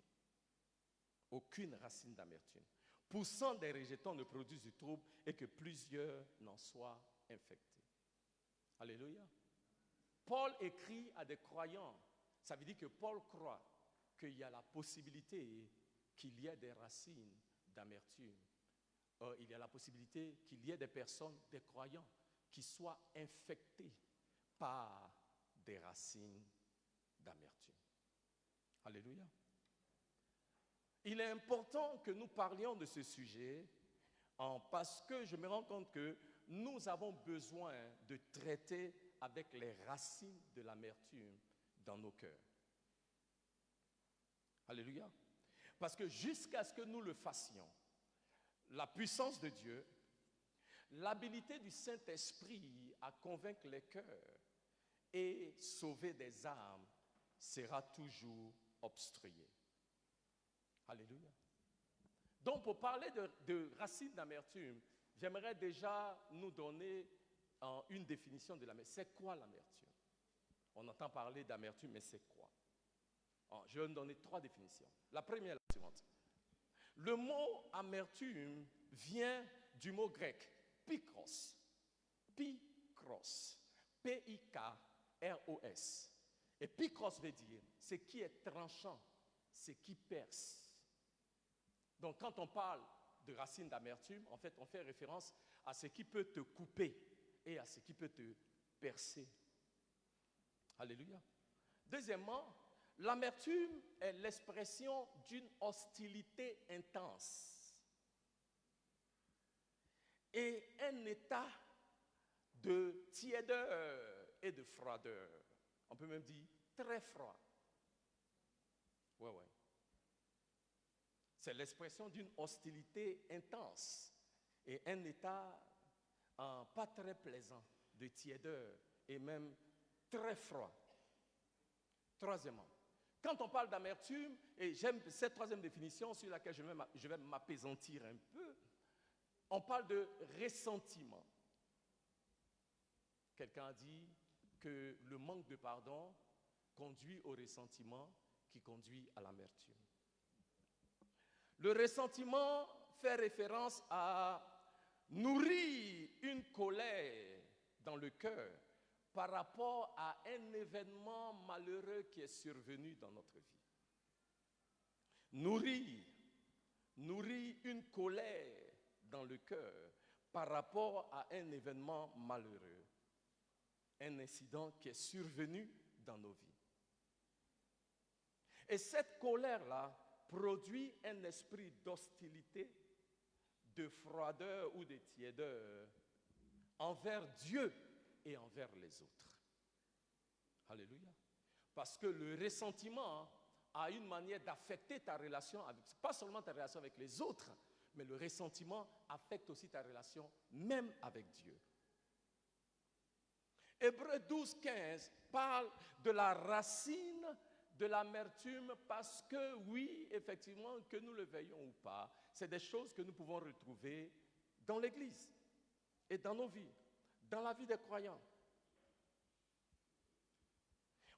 poussant des rejetons ne produise du trouble et que plusieurs n'en soient infectés. Alléluia. Paul écrit à des croyants. Ça veut dire que Paul croit qu'il y a la possibilité qu'il y ait des racines d'amertume. Il y a la possibilité qu'il y ait des personnes, des croyants, qui soient infectés par des racines d'amertume. Alléluia. Il est important que nous parlions de ce sujet parce que je me rends compte que nous avons besoin de traiter avec les racines de l'amertume dans nos cœurs. Alléluia. Parce que jusqu'à ce que nous le fassions, la puissance de Dieu, l'habilité du Saint-Esprit à convaincre les cœurs et sauver des âmes sera toujours obstruée. Alléluia. Donc, pour parler de racines d'amertume, j'aimerais déjà nous donner une définition de l'amertume. C'est quoi l'amertume? On entend parler d'amertume, mais c'est quoi? Je vais vous donner 3 définitions. La première est la suivante. Le mot amertume vient du mot grec pikros. Pikros. P-I-K-R-O-S. Et pikros veut dire ce qui est tranchant, ce qui perce. Donc quand on parle de racine d'amertume, en fait, on fait référence à ce qui peut te couper et à ce qui peut te percer. Alléluia. Deuxièmement, l'amertume est l'expression d'une hostilité intense et un état de tiédeur et de froideur. On peut même dire très froid. Ouais. C'est l'expression d'une hostilité intense et un état pas très plaisant de tiédeur et même très froid. Troisièmement, quand on parle d'amertume, et j'aime cette troisième définition sur laquelle je vais m'apaisantir un peu, on parle de ressentiment. Quelqu'un a dit que le manque de pardon conduit au ressentiment qui conduit à l'amertume. Le ressentiment fait référence à nourrir une colère dans le cœur par rapport à un événement malheureux qui est survenu dans notre vie. Nourrir une colère dans le cœur par rapport à un événement malheureux, un incident qui est survenu dans nos vies. Et cette colère-là produit un esprit d'hostilité, de froideur ou de tiédeur envers Dieu et envers les autres. Alléluia. Parce que le ressentiment a une manière d'affecter ta relation, pas seulement ta relation avec les autres, mais le ressentiment affecte aussi ta relation même avec Dieu. Hébreux 12, 15 parle de la racine de l'amertume parce que oui, effectivement, que nous le veuillons ou pas, c'est des choses que nous pouvons retrouver dans l'Église et dans nos vies, dans la vie des croyants.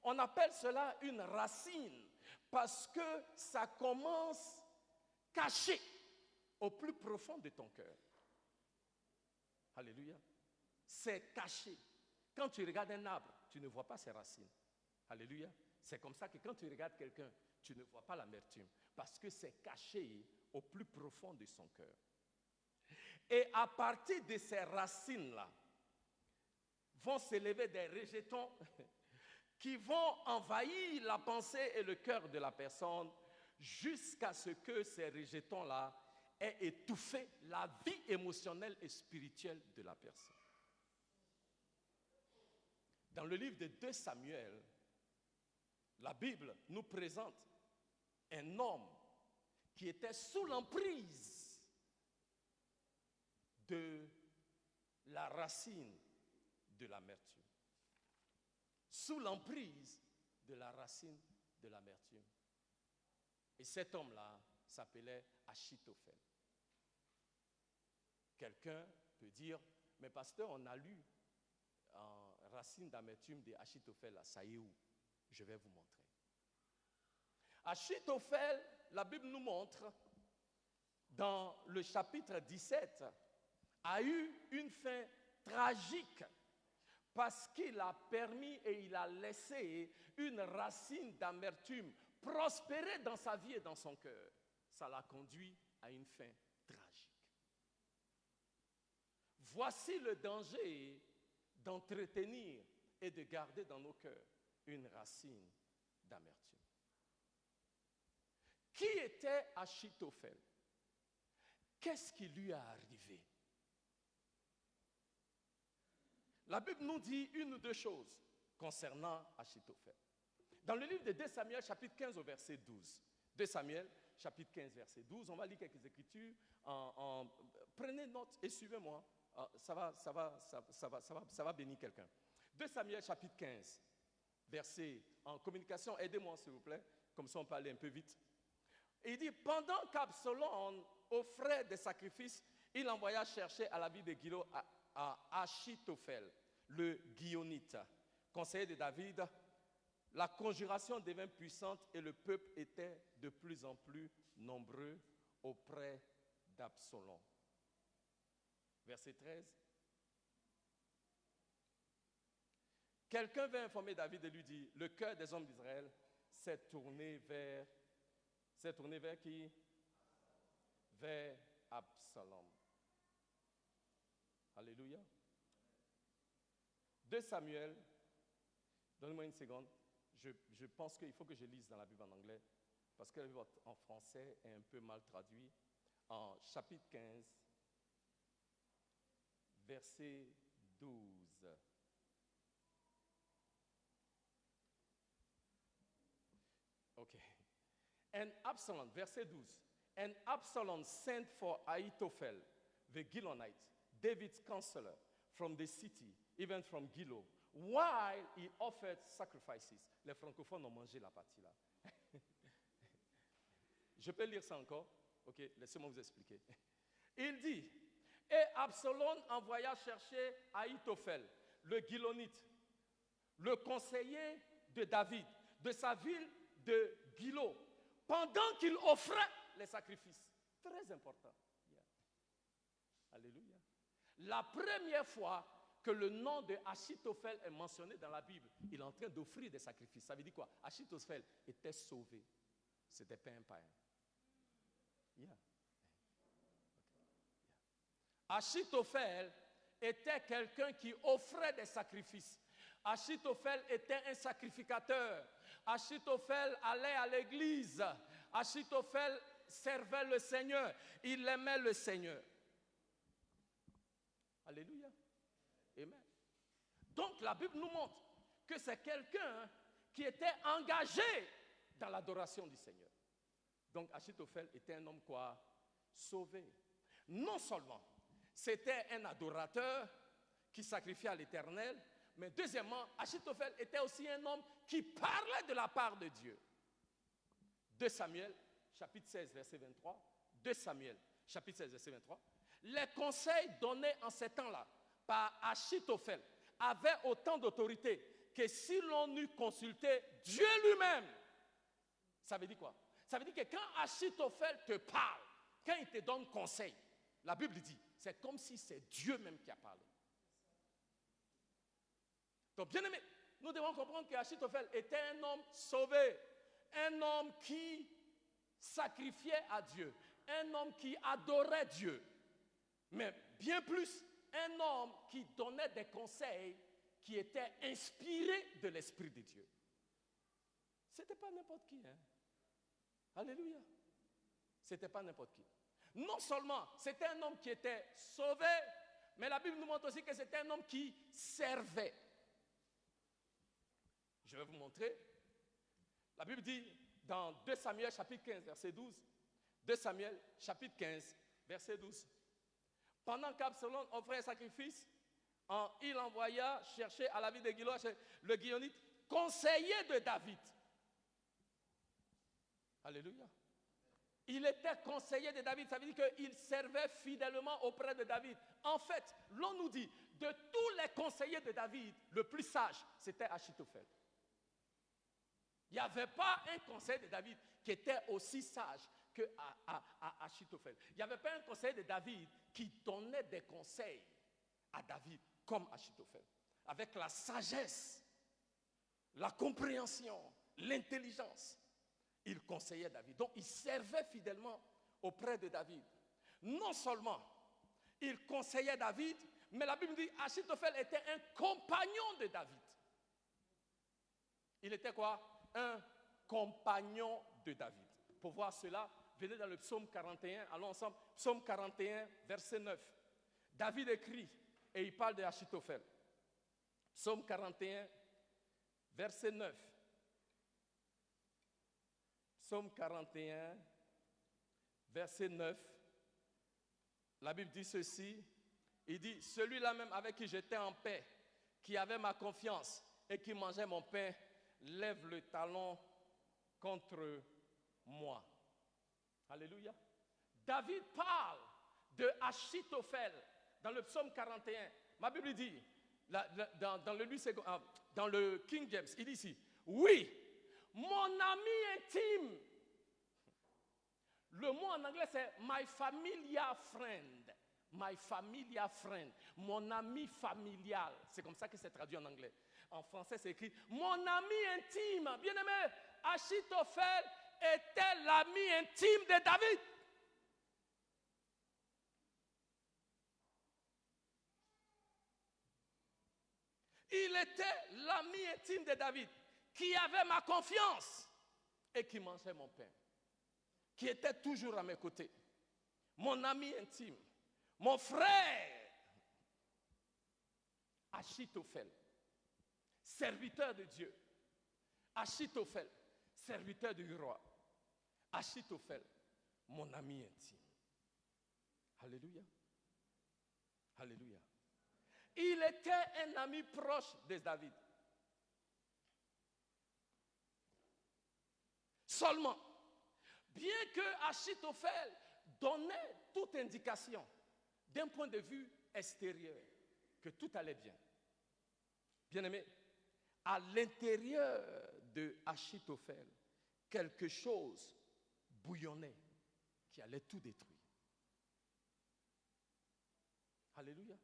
On appelle cela une racine parce que ça commence caché au plus profond de ton cœur. Alléluia. C'est caché. Quand tu regardes un arbre, tu ne vois pas ses racines. Alléluia. C'est comme ça que quand tu regardes quelqu'un, tu ne vois pas l'amertume parce que c'est caché au plus profond de son cœur. Et à partir de ces racines-là, vont s'élever des rejetons qui vont envahir la pensée et le cœur de la personne jusqu'à ce que ces rejetons-là aient étouffé la vie émotionnelle et spirituelle de la personne. Dans le livre de 2 Samuel, la Bible nous présente un homme qui était sous l'emprise de la racine de l'amertume. Sous l'emprise de la racine de l'amertume. Et cet homme-là s'appelait Achitophel. Quelqu'un peut dire, mais pasteur, on a lu en racine d'amertume de Achitophel, ça y est où? Je vais vous montrer. Achitophel, la Bible nous montre, dans le chapitre 17, a eu une fin tragique parce qu'il a permis et il a laissé une racine d'amertume prospérer dans sa vie et dans son cœur. Ça l'a conduit à une fin tragique. Voici le danger d'entretenir et de garder dans nos cœurs une racine d'amertume. Qui était Achitophel? Qu'est-ce qui lui est arrivé? La Bible nous dit une ou deux choses concernant Achitophel. Dans le livre de 2 Samuel, chapitre 15, au verset 12. 2 Samuel, chapitre 15, verset 12. On va lire quelques écritures. Prenez note et suivez-moi. Ça va bénir quelqu'un. 2 Samuel, chapitre 15, verset en communication. Aidez-moi, s'il vous plaît. Comme ça, on peut aller un peu vite. Et il dit, pendant qu'Absalom offrait des sacrifices, il envoya chercher à la ville de Gilo à Achitophel, le Guionite, conseiller de David. La conjuration devint puissante et le peuple était de plus en plus nombreux auprès d'Absalom. Verset 13. Quelqu'un vint informer David et lui dit, le cœur des hommes d'Israël s'est tourné vers qui? Vers Absalom. Alléluia. 2 Samuel, donnez-moi une seconde. Je pense qu'il faut que je lise dans la Bible en anglais, parce que la Bible en français est un peu mal traduit. En chapitre 15, verset 12. OK. And Absalom, verset 12. And Absalom sent for Ahithophel, the Gilonite, David's counselor, from the city, even from Gilo, while he offered sacrifices. Les francophones ont mangé la partie là. Je peux lire ça encore? Ok, laissez-moi vous expliquer. Il dit, et Absalom envoya chercher Ahithophel, le Gilonite, le conseiller de David, de sa ville de Gilo, pendant qu'il offrait les sacrifices. Très important. Yeah. Alléluia. La première fois que le nom de Achitophel est mentionné dans la Bible, il est en train d'offrir des sacrifices. Ça veut dire quoi? Achitophel était sauvé. Ce n'était pas un païen. Yeah. Okay. Yeah. Achitophel était quelqu'un qui offrait des sacrifices. Achitophel était un sacrificateur. Achitophel allait à l'église. Achitophel servait le Seigneur. Il aimait le Seigneur. Alléluia. Amen. Donc la Bible nous montre que c'est quelqu'un qui était engagé dans l'adoration du Seigneur. Donc Achitophel était un homme quoi? Sauvé. Non seulement c'était un adorateur qui sacrifiait à l'Éternel, mais deuxièmement, Achitophel était aussi un homme qui parlait de la part de Dieu. 2 Samuel, chapitre 16, verset 23. 2 Samuel, chapitre 16, verset 23. Les conseils donnés en ces temps-là par Achitophel avaient autant d'autorité que si l'on eût consulté Dieu lui-même. Ça veut dire quoi? Ça veut dire que quand Achitophel te parle, quand il te donne conseil, la Bible dit, c'est comme si c'est Dieu même qui a parlé. Donc, bien aimé, nous devons comprendre qu'Achitophel était un homme sauvé, un homme qui sacrifiait à Dieu, un homme qui adorait Dieu, mais bien plus, un homme qui donnait des conseils qui était inspiré de l'Esprit de Dieu. Ce n'était pas n'importe qui. Hein? Alléluia. Ce n'était pas n'importe qui. Non seulement c'était un homme qui était sauvé, mais la Bible nous montre aussi que c'était un homme qui servait. Je vais vous montrer. La Bible dit dans 2 Samuel chapitre 15 verset 12, 2 Samuel chapitre 15 verset 12. Pendant qu'Absalom offrait un sacrifice, il envoya chercher à la ville de Guilo, le Guillonite, conseiller de David. Alléluia. Il était conseiller de David, ça veut dire qu'il servait fidèlement auprès de David. En fait, l'on nous dit, de tous les conseillers de David, le plus sage, c'était Achitophel. Il n'y avait pas un conseiller de David qui était aussi sage que Achitophel. Il n'y avait pas un conseiller de David qui donnait des conseils à David comme Achitophel. Avec la sagesse, la compréhension, l'intelligence. Il conseillait David. Donc, il servait fidèlement auprès de David. Non seulement il conseillait David, mais la Bible dit Achitophel était un compagnon de David. Il était quoi? Un compagnon de David. Pour voir cela, venez dans le psaume 41. Allons ensemble. Psaume 41, verset 9. David écrit et il parle de Achitophel. Psaume 41, verset 9. Psaume 41, verset 9, la Bible dit ceci, il dit, celui-là même avec qui j'étais en paix, qui avait ma confiance et qui mangeait mon pain, lève le talon contre moi. Alléluia. David parle de Achitophel dans le psaume 41. Ma Bible dit, dans le King James, il dit ici, oui, mon ami intime. Le mot en anglais c'est my familiar friend. My familiar friend. Mon ami familial. C'est comme ça que c'est traduit en anglais. En français c'est écrit mon ami intime. Bien-aimé, Achitophel était l'ami intime de David. Il était l'ami intime de David, qui avait ma confiance et qui mangeait mon pain, qui était toujours à mes côtés. Mon ami intime, mon frère, Achitophel, serviteur de Dieu. Achitophel, serviteur du roi. Achitophel, mon ami intime. Alléluia. Alléluia. Il était un ami proche de David. Seulement, bien que Achitophel donnait toute indication d'un point de vue extérieur que tout allait bien. Bien-aimé, à l'intérieur de Achitophel, quelque chose bouillonnait qui allait tout détruire. Alléluia.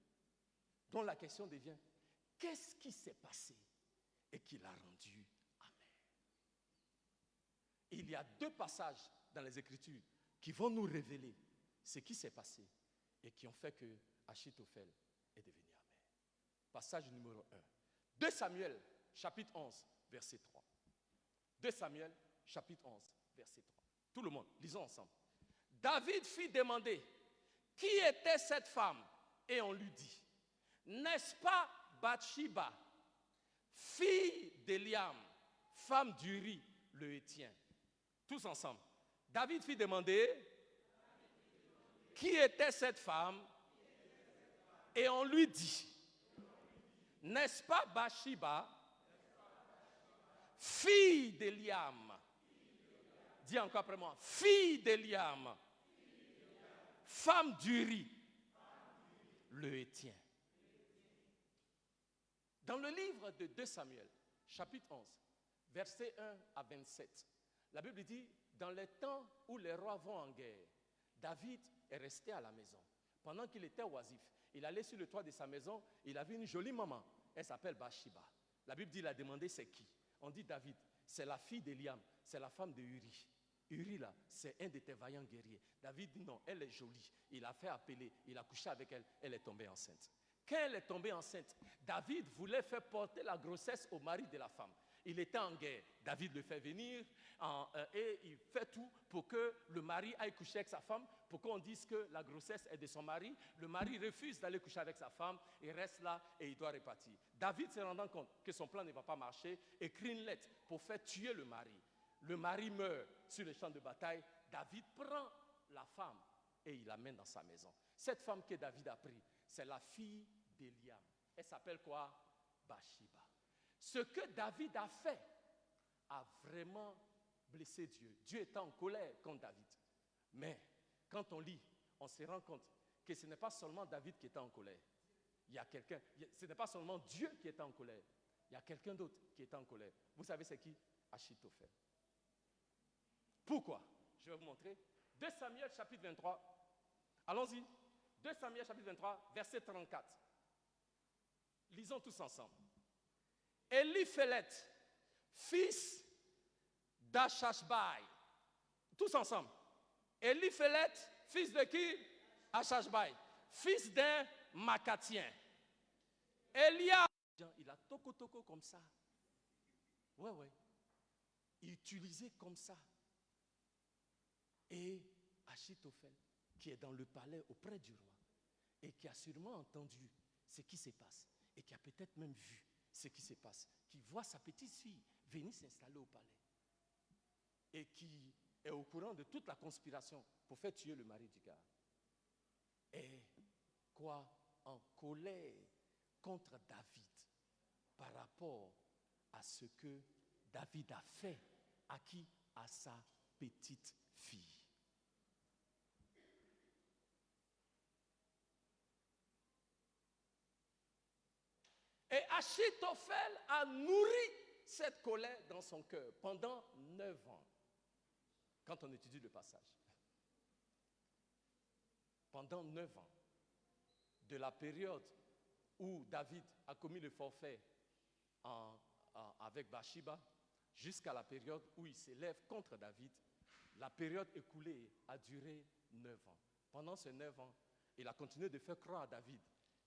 Donc la question devient, qu'est-ce qui s'est passé et qui l'a rendu amer? Il y a deux passages dans les Écritures qui vont nous révéler ce qui s'est passé et qui ont fait que Achitophel est devenu amer. Passage numéro 1. 2 Samuel, chapitre 11, verset 3. 2 Samuel, chapitre 11, verset 3. Tout le monde, lisons ensemble. David fit demander, qui était cette femme? Et on lui dit, n'est-ce pas Bathsheba, fille d'Eliam, femme d'Uri, le Héthien? Tous ensemble. David fit demander, qui était cette femme? Et on lui dit, n'est-ce pas Bathsheba, fille d'Eliam? Dis encore après moi, fille d'Eliam, femme d'Uri, le Héthien. Dans le livre de 2 Samuel, chapitre 11, versets 1 à 27, la Bible dit, dans les temps où les rois vont en guerre, David est resté à la maison. Pendant qu'il était oisif, il allait sur le toit de sa maison, il avait une jolie maman, elle s'appelle Bathsheba. La Bible dit, il a demandé c'est qui? On dit David, c'est la fille d'Eliam, c'est la femme de Uri. Uri là, c'est un de tes vaillants guerriers. David dit non, elle est jolie. Il a fait appeler, il a couché avec elle, elle est tombée enceinte. Quand elle est tombée enceinte, David voulait faire porter la grossesse au mari de la femme. Il était en guerre. David le fait venir et il fait tout pour que le mari aille coucher avec sa femme, pour qu'on dise que la grossesse est de son mari. Le mari refuse d'aller coucher avec sa femme, il reste là et il doit repartir. David se rendant compte que son plan ne va pas marcher, écrit une lettre pour faire tuer le mari. Le mari meurt sur le champ de bataille. David prend la femme et il l'amène dans sa maison. Cette femme que David a prise, c'est la fille d'Eliam. Elle s'appelle quoi? Bathsheba. Ce que David a fait a vraiment blessé Dieu. Dieu était en colère contre David. Mais quand on lit, on se rend compte que ce n'est pas seulement David qui était en colère. Il y a quelqu'un, ce n'est pas seulement Dieu qui était en colère. Il y a quelqu'un d'autre qui était en colère. Vous savez c'est qui? Achitophel. Pourquoi? Je vais vous montrer. 2 Samuel chapitre 23. Allons-y. 2 Samuel chapitre 23, verset 34. Lisons tous ensemble. Éliphélet, fils d'Achashbaï. Tous ensemble. Éliphélet, fils de qui? Achashbaï. Fils d'un Macatien. Eliab. Il a toco comme ça. Ouais. Utilisé comme ça. Et Achitophel, qui est dans le palais auprès du roi, et qui a sûrement entendu ce qui se passe, et qui a peut-être même vu ce qui se passe, qui voit sa petite fille venir s'installer au palais, et qui est au courant de toute la conspiration pour faire tuer le mari du gars, est en colère contre David par rapport à ce que David a fait à qui? À sa petite fille. Et Achitophel a nourri cette colère dans son cœur pendant 9 ans. Quand on étudie le passage. Pendant 9 ans. De la période où David a commis le forfait avec Bathsheba jusqu'à la période où il s'élève contre David, la période écoulée a duré 9 ans. Pendant ces 9 ans, il a continué de faire croire à David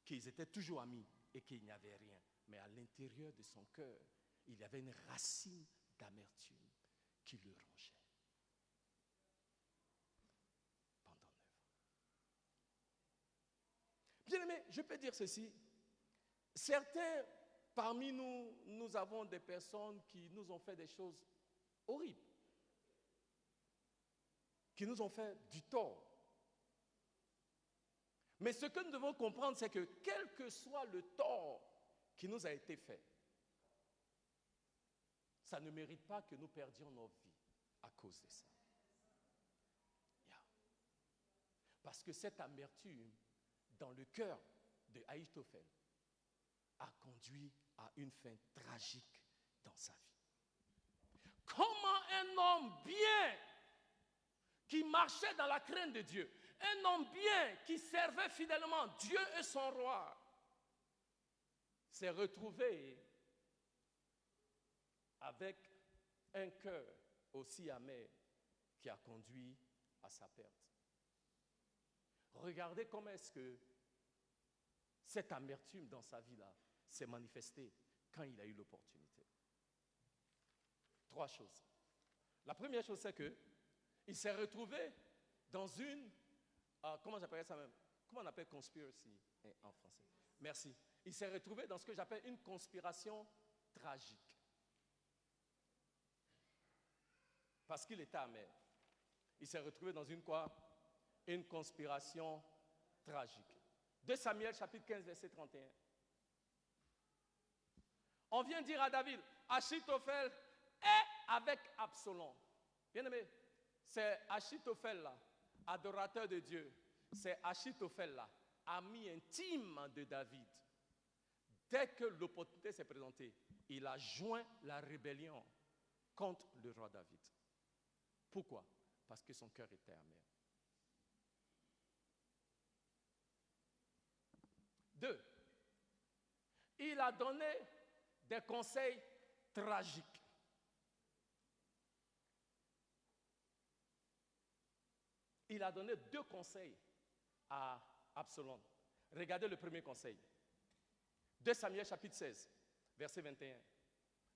qu'ils étaient toujours amis et qu'il n'y avait rien. Mais à l'intérieur de son cœur, il y avait une racine d'amertume qui le rongeait. Pendant 9 ans. Bien-aimés, je peux dire ceci. Certains parmi nous, nous avons des personnes qui nous ont fait des choses horribles, qui nous ont fait du tort. Mais ce que nous devons comprendre, c'est que quel que soit le tort qui nous a été fait, ça ne mérite pas que nous perdions nos vies à cause de ça. Parce que cette amertume dans le cœur de Achitophel a conduit à une fin tragique dans sa vie. Comment un homme bien qui marchait dans la crainte de Dieu, un homme bien qui servait fidèlement Dieu et son roi, s'est retrouvé avec un cœur aussi amer qui a conduit à sa perte. Regardez comment est-ce que cette amertume dans sa vie-là s'est manifestée quand il a eu l'opportunité. 3 choses. La première chose, c'est que il s'est retrouvé dans une, comment j'appelle ça même? Comment on appelle conspiracy en français? Merci. Il s'est retrouvé dans ce que j'appelle une conspiration tragique. Parce qu'il était amer. Il s'est retrouvé dans une quoi? Une conspiration tragique. 2 Samuel chapitre 15 verset 31. On vient dire à David, Achitophel est avec Absalom. Bien aimé, c'est Achitophel là, adorateur de Dieu. C'est Achitophel là, ami intime de David. Dès que l'opportunité s'est présentée, il a joint la rébellion contre le roi David. Pourquoi? Parce que son cœur était amer. 2. Il a donné des conseils tragiques. Il a donné 2 conseils à Absalom. Regardez le premier conseil. 2 Samuel chapitre 16, verset 21.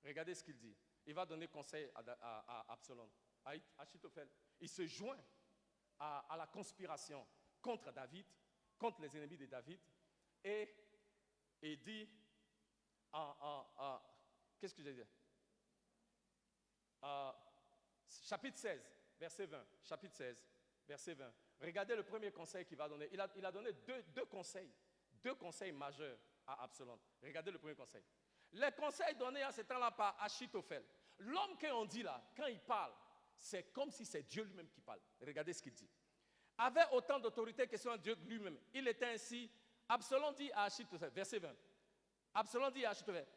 Regardez ce qu'il dit. Il va donner conseil à Absalom, à Achitophel. Il se joint à la conspiration contre David, contre les ennemis de David, et il dit, qu'est-ce que j'ai dit? Chapitre 16, verset 20. Chapitre 16, verset 20. Regardez le premier conseil qu'il va donner. Il a donné deux conseils majeurs à Absalom. Regardez le premier conseil. Les conseils donnés à ce temps-là par Achitophel. L'homme qu'on dit là, quand il parle, c'est comme si c'est Dieu lui-même qui parle. Regardez ce qu'il dit. Avait autant d'autorité que son Dieu lui-même. Il était ainsi. Absalom dit à Achitophel, verset 20. Absalom dit à Achitophel,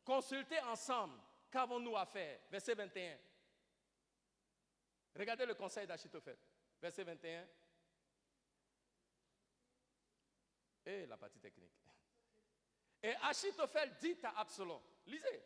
consultez ensemble, qu'avons-nous à faire? Verset 21. Regardez le conseil d'Achitophel. Verset 21. Et la partie technique. Et Achitophel dit à Absalom, lisez,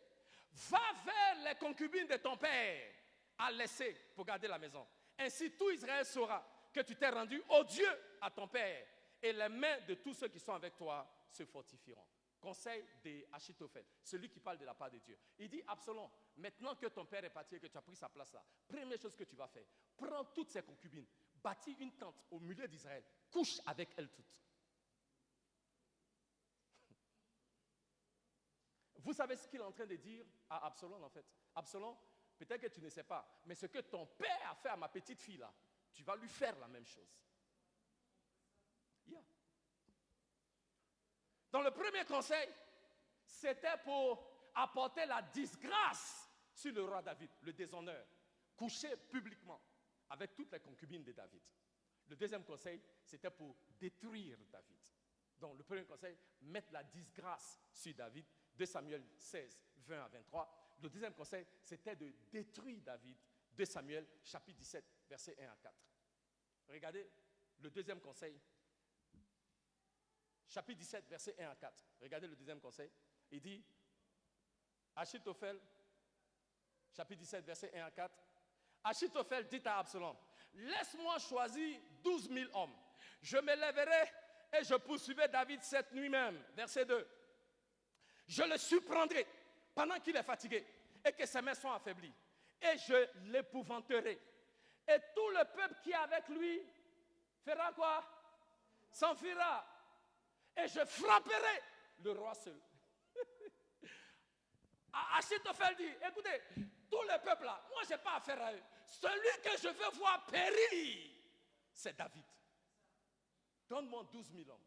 va vers les concubines de ton père à laisser pour garder la maison. Ainsi tout Israël saura que tu t'es rendu odieux à ton père et les mains de tous ceux qui sont avec toi se fortifieront. Conseil d'Achitophel, celui qui parle de la part de Dieu. Il dit, Absalom, maintenant que ton père est parti et que tu as pris sa place là, première chose que tu vas faire, prends toutes ces concubines, bâtis une tente au milieu d'Israël, couche avec elles toutes. Vous savez ce qu'il est en train de dire à Absalom en fait? Absalom, peut-être que tu ne sais pas, mais ce que ton père a fait à ma petite fille là, tu vas lui faire la même chose. Yeah. Dans le premier conseil, c'était pour apporter la disgrâce sur le roi David, le déshonneur, coucher publiquement avec toutes les concubines de David. Le deuxième conseil, c'était pour détruire David. Donc le premier conseil, mettre la disgrâce sur David, 2 Samuel 16, 20 à 23. Le deuxième conseil, c'était de détruire David, 2 Samuel chapitre 17, versets 1 à 4. Regardez le deuxième conseil, chapitre 17, versets 1 à 4. Regardez le deuxième conseil. Il dit, Achitophel, chapitre 17, versets 1 à 4. Achitophel dit à Absalom, laisse-moi choisir 12 000 hommes. Je me lèverai et je poursuivrai David cette nuit même. Verset 2. Je le surprendrai pendant qu'il est fatigué et que ses mains sont affaiblies. Et je l'épouvanterai. Et tout le peuple qui est avec lui fera quoi? S'enfuira. Et je frapperai le roi seul. Achitophel dit, écoutez, tout le peuple là, moi je n'ai pas affaire à eux. Celui que je veux voir périr, c'est David. Donne-moi 12 000 hommes.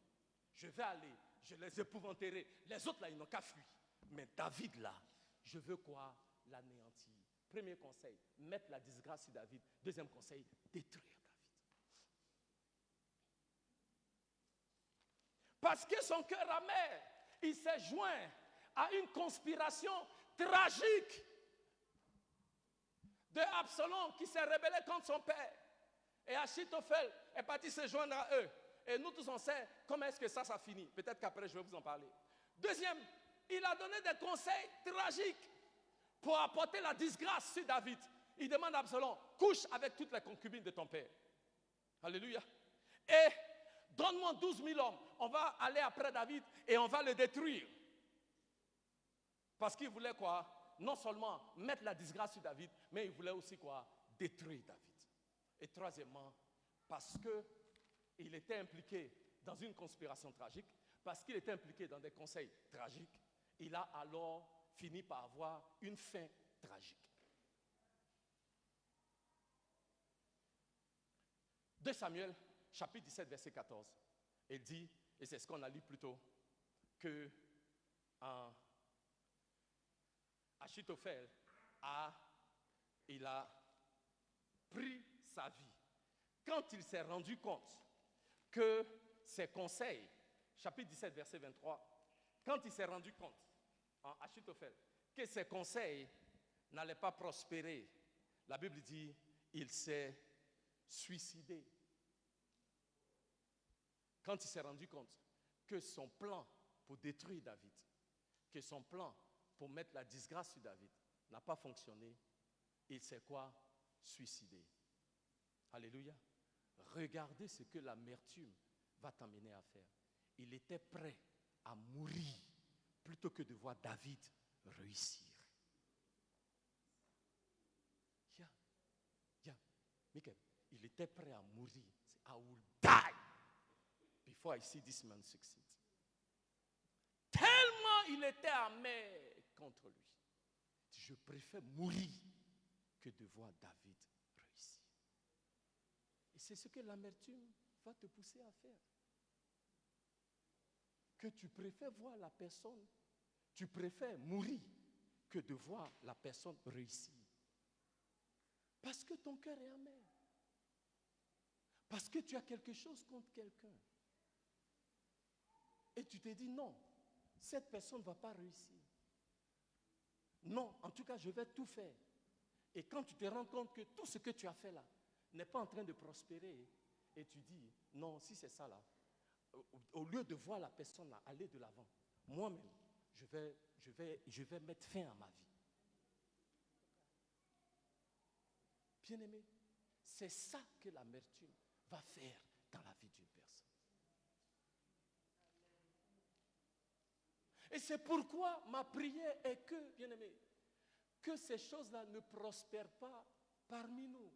Je vais aller, je les épouvanterai. Les autres là, ils n'ont qu'à fuir. Mais David là, je veux quoi? L'anéantir. Premier conseil, mettre la disgrâce sur David. Deuxième conseil, détruire David. Parce que son cœur amer, il s'est joint à une conspiration tragique de Absalom qui s'est rebellé contre son père. Et Achitophel est parti se joindre à eux. Et nous tous on sait comment est-ce que ça finit. Peut-être qu'après je vais vous en parler. Deuxième, il a donné des conseils tragiques pour apporter la disgrâce sur David. Il demande à Absalom, couche avec toutes les concubines de ton père. Alléluia. Et donne-moi 12 000 hommes. On va aller après David et on va le détruire. Parce qu'il voulait quoi? Non seulement mettre la disgrâce sur David, mais il voulait aussi quoi? Détruire David. Et troisièmement, parce qu'il était impliqué dans une conspiration tragique, parce qu'il était impliqué dans des conseils tragiques, il a alors fini par avoir une fin tragique. 2 Samuel, chapitre 17, verset 14, il dit, et c'est ce qu'on a lu plus tôt, que Achitophel il a pris sa vie. Quand il s'est rendu compte que ses conseils, chapitre 17, verset 23, quand il s'est rendu compte, en Achitophel, que ses conseils n'allaient pas prospérer, la Bible dit, il s'est suicidé. Quand il s'est rendu compte que son plan pour détruire David, que son plan pour mettre la disgrâce sur David n'a pas fonctionné, il s'est quoi? Suicidé. Alléluia. Regardez ce que l'amertume va t'amener à faire. Il était prêt à mourir plutôt que de voir David réussir. Michael, il était prêt à mourir. I will die before I see this man succeed. Tellement il était amer contre lui. Je préfère mourir que de voir David réussir. Et c'est ce que l'amertume va te pousser à faire. Que tu préfères voir la personne, tu préfères mourir que de voir la personne réussir. Parce que ton cœur est amer. Parce que tu as quelque chose contre quelqu'un. Et tu te dis non, cette personne ne va pas réussir. Non, en tout cas, je vais tout faire. Et quand tu te rends compte que tout ce que tu as fait là n'est pas en train de prospérer, et tu dis non, si c'est ça là, au lieu de voir la personne là aller de l'avant, moi-même, je vais mettre fin à ma vie. Bien-aimé, c'est ça que l'amertume va faire dans la vie d'une personne. Et c'est pourquoi ma prière est que, bien-aimé, que ces choses-là ne prospèrent pas parmi nous.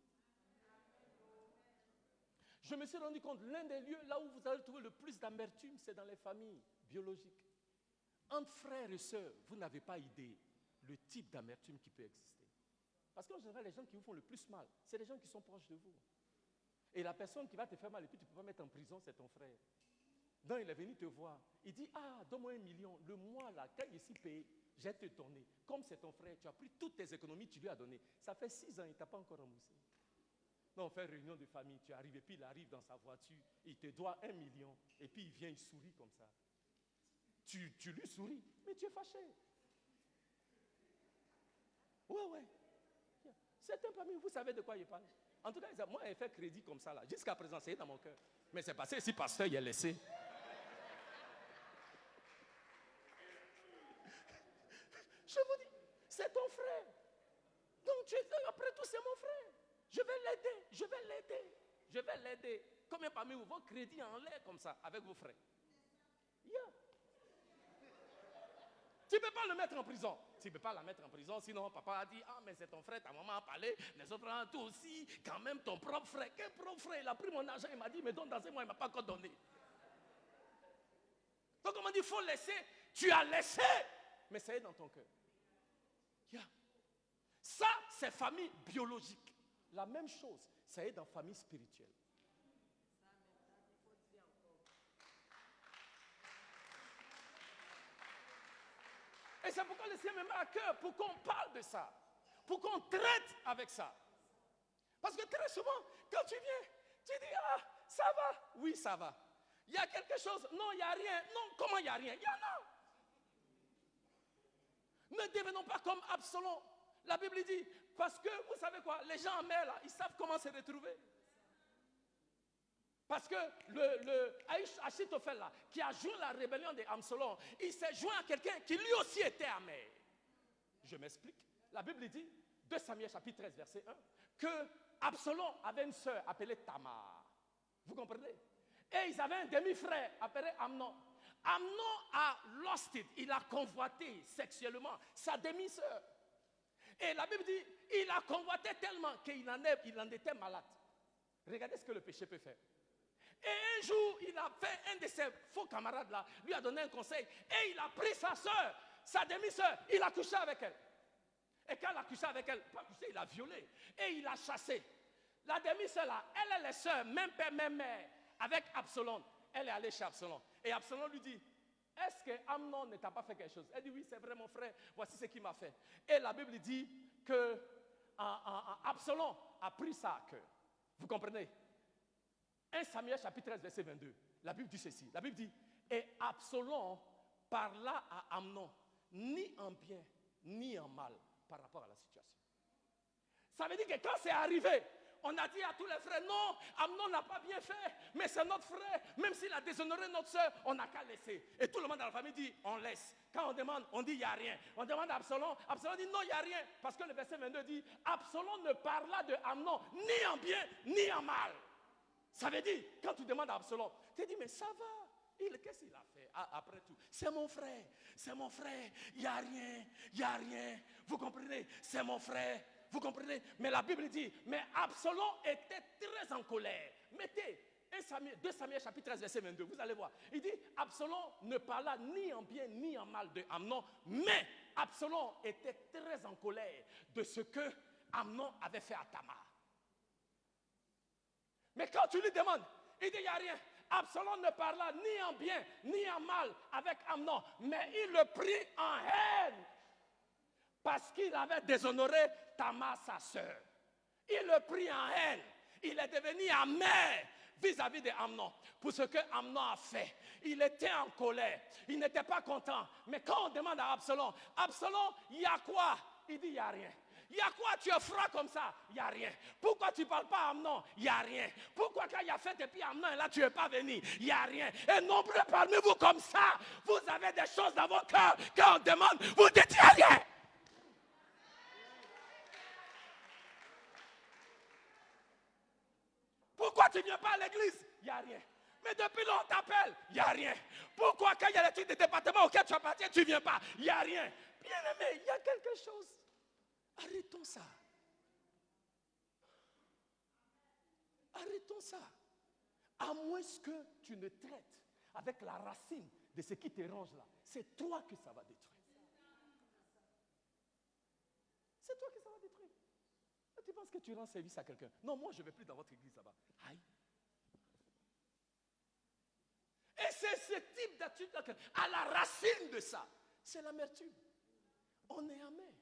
Je me suis rendu compte, l'un des lieux là où vous allez trouver le plus d'amertume, c'est dans les familles biologiques. Entre frères et sœurs, vous n'avez pas idée le type d'amertume qui peut exister. Parce qu'en général, les gens qui vous font le plus mal, c'est les gens qui sont proches de vous. Et la personne qui va te faire mal et puis tu ne peux pas mettre en prison, c'est ton frère. Donc il est venu te voir. Il dit, donne-moi 1 million. Le mois là, quand il est ici payé, je vais te donner. Comme c'est ton frère, tu as pris toutes tes économies, tu lui as donné. Ça fait 6 ans, il ne t'a pas encore remboursé. Donc on fait réunion de famille, tu arrives et puis il arrive dans sa voiture, il te doit 1 million. Et puis il vient, il sourit comme ça. Tu lui souris, mais tu es fâché. Ouais. Certains parmi vous savez de quoi il parle. En tout cas, moi, il fait crédit comme ça là. Jusqu'à présent, c'est dans mon cœur. Mais c'est passé si pasteur, il est laissé. Je vous dis, c'est ton frère. Donc après tout, c'est mon frère. Je vais l'aider. Combien parmi vous, vos crédits en l'air comme ça, avec vos frères? Tu ne peux pas le mettre en prison. Tu ne peux pas la mettre en prison, sinon papa a dit, mais c'est ton frère, ta maman a parlé, les autres, toi aussi, quand même ton propre frère. Quel propre frère? Il a pris mon argent, il m'a dit, mais donne dans ce mois, il ne m'a pas encore donné. Donc on m'a dit, il faut laisser. Tu as laissé, mais ça est dans ton cœur. Ça, c'est famille biologique. La même chose, ça est dans famille spirituelle. Et c'est pourquoi le Seigneur me met à cœur pour qu'on parle de ça, pour qu'on traite avec ça. Parce que très souvent, quand tu viens, tu dis, ça va. Oui, ça va. Il y a quelque chose. Non, il n'y a rien. Non, comment il n'y a rien? Il y en a. Ne devenons pas comme Absalom. La Bible dit, parce que, vous savez quoi, les gens en mer, là, ils savent comment se retrouver. Parce que le Achitophel, là, qui a joint la rébellion d'Absalom, il s'est joint à quelqu'un qui lui aussi était amer. Je m'explique. La Bible dit, 2 Samuel chapitre 13, verset 1, que Absalom avait une sœur appelée Tamar. Vous comprenez? Et ils avaient un demi-frère appelé Amnon. Amnon a lost it. Il a convoité sexuellement sa demi-sœur. Et la Bible dit, il a convoité tellement qu'il en était malade. Regardez ce que le péché peut faire. Et un jour, il a fait, un de ses faux camarades là, lui a donné un conseil. Et il a pris sa soeur, sa demi-soeur, il a couché avec elle. Et quand il a couché avec elle, pas couché, il a violé. Et il a chassé. La demi-soeur là, elle est les sœurs, même père, même mère, avec Absalom. Elle est allée chez Absalom. Et Absalom lui dit, est-ce que Amnon ne t'a pas fait quelque chose? Elle dit, oui, c'est vrai mon frère, voici ce qu'il m'a fait. Et la Bible dit que Absalom a pris ça à cœur. Vous comprenez? 1 Samuel chapitre 13 verset 22. La Bible dit ceci. La Bible dit, et Absalom parla à Amnon, ni en bien, ni en mal, par rapport à la situation. Ça veut dire que quand c'est arrivé, on a dit à tous les frères, non, Amnon n'a pas bien fait, mais c'est notre frère, même s'il a déshonoré notre soeur, on n'a qu'à laisser. Et tout le monde dans la famille dit, on laisse. Quand on demande, on dit, il n'y a rien. On demande à Absalom, Absalom dit, non, il n'y a rien. Parce que le verset 22 dit, Absalom ne parla de Amnon, ni en bien, ni en mal. Ça veut dire, quand tu demandes à Absalom, tu te dis, mais ça va, Qu'est-ce qu'il a fait après tout? C'est mon frère, il n'y a rien. Vous comprenez? C'est mon frère, vous comprenez? Mais la Bible dit, mais Absalom était très en colère. Mettez 2 Samuel chapitre 13 verset 22, vous allez voir. Il dit, Absalom ne parla ni en bien ni en mal de Amnon, mais Absalom était très en colère de ce que Amnon avait fait à Tamar. Mais quand tu lui demandes, il dit, il n'y a rien. Absalom ne parla ni en bien ni en mal avec Amnon, mais il le prit en haine parce qu'il avait déshonoré Tamar, sa sœur. Il le prit en haine. Il est devenu amer vis-à-vis d'Amnon pour ce que Amnon a fait. Il était en colère. Il n'était pas content. Mais quand on demande à Absalom, il y a quoi? Il dit, il n'y a rien. Il y a quoi? Tu es froid comme ça? Il n'y a rien. Pourquoi tu ne parles pas à Amnon? Il n'y a rien. Pourquoi quand il a fait et puis Amnon et là tu n'es pas venu? Il n'y a rien. Et nombreux parmi vous comme ça, vous avez des choses dans vos cœurs. Quand on demande, vous dites, il n'y a rien. Pourquoi tu ne viens pas à l'église? Il n'y a rien. Mais depuis longtemps, on t'appelle, il n'y a rien. Pourquoi quand il y a les trucs de département auquel tu appartiens, tu ne viens pas? Il n'y a rien. Bien aimé, il y a quelque chose. Arrêtons ça. Arrêtons ça. À moins que tu ne traites avec la racine de ce qui te ronge là, c'est toi que ça va détruire. C'est toi que ça va détruire. Tu penses que tu rends service à quelqu'un? Non, moi je ne vais plus dans votre église là-bas. Aïe. Et c'est ce type d'attitude à la racine de ça. C'est l'amertume. On est amer.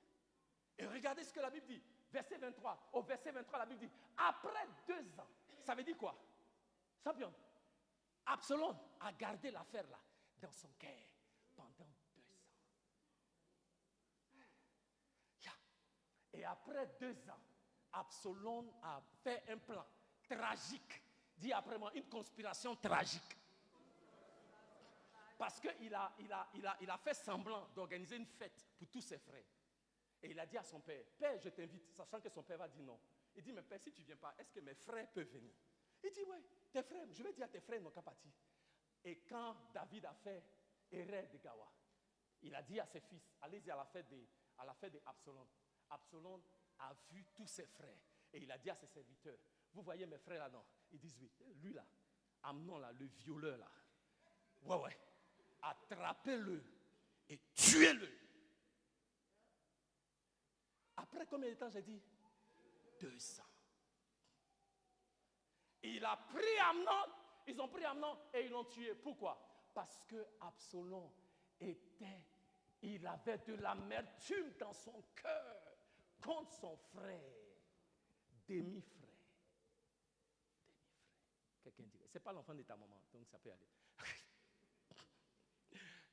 Et regardez ce que la Bible dit. Verset 23. Au verset 23, la Bible dit, après 2 ans, ça veut dire quoi? Champion. Absalom a gardé l'affaire là dans son cœur pendant 2 ans. Et après 2 ans, Absalom a fait un plan tragique. Dis après moi, une conspiration tragique. Parce qu'il a fait semblant d'organiser une fête pour tous ses frères. Et il a dit à son père, Père, je t'invite, sachant que son père va dire non. Il dit, mais Père, si tu ne viens pas, est-ce que mes frères peuvent venir? Il dit, oui, tes frères, je vais dire à tes frères, ils n'ont qu'à partir. Et quand David a fait Hérès de Gawa, il a dit à ses fils, allez-y à la fête d'Absalom. Absalom a vu tous ses frères. Et il a dit à ses serviteurs, vous voyez mes frères là, non? Ils disent oui. Lui là, Amnon là, le violeur là. Ouais. Attrapez-le et tuez-le. Après combien de temps j'ai dit? 2 ans. Il a pris Amnon, ils ont pris Amnon et ils l'ont tué. Pourquoi? Parce que Absalom il avait de l'amertume dans son cœur contre son frère, demi-frère. Quelqu'un dirait, c'est pas l'enfant de ta maman, donc ça peut aller.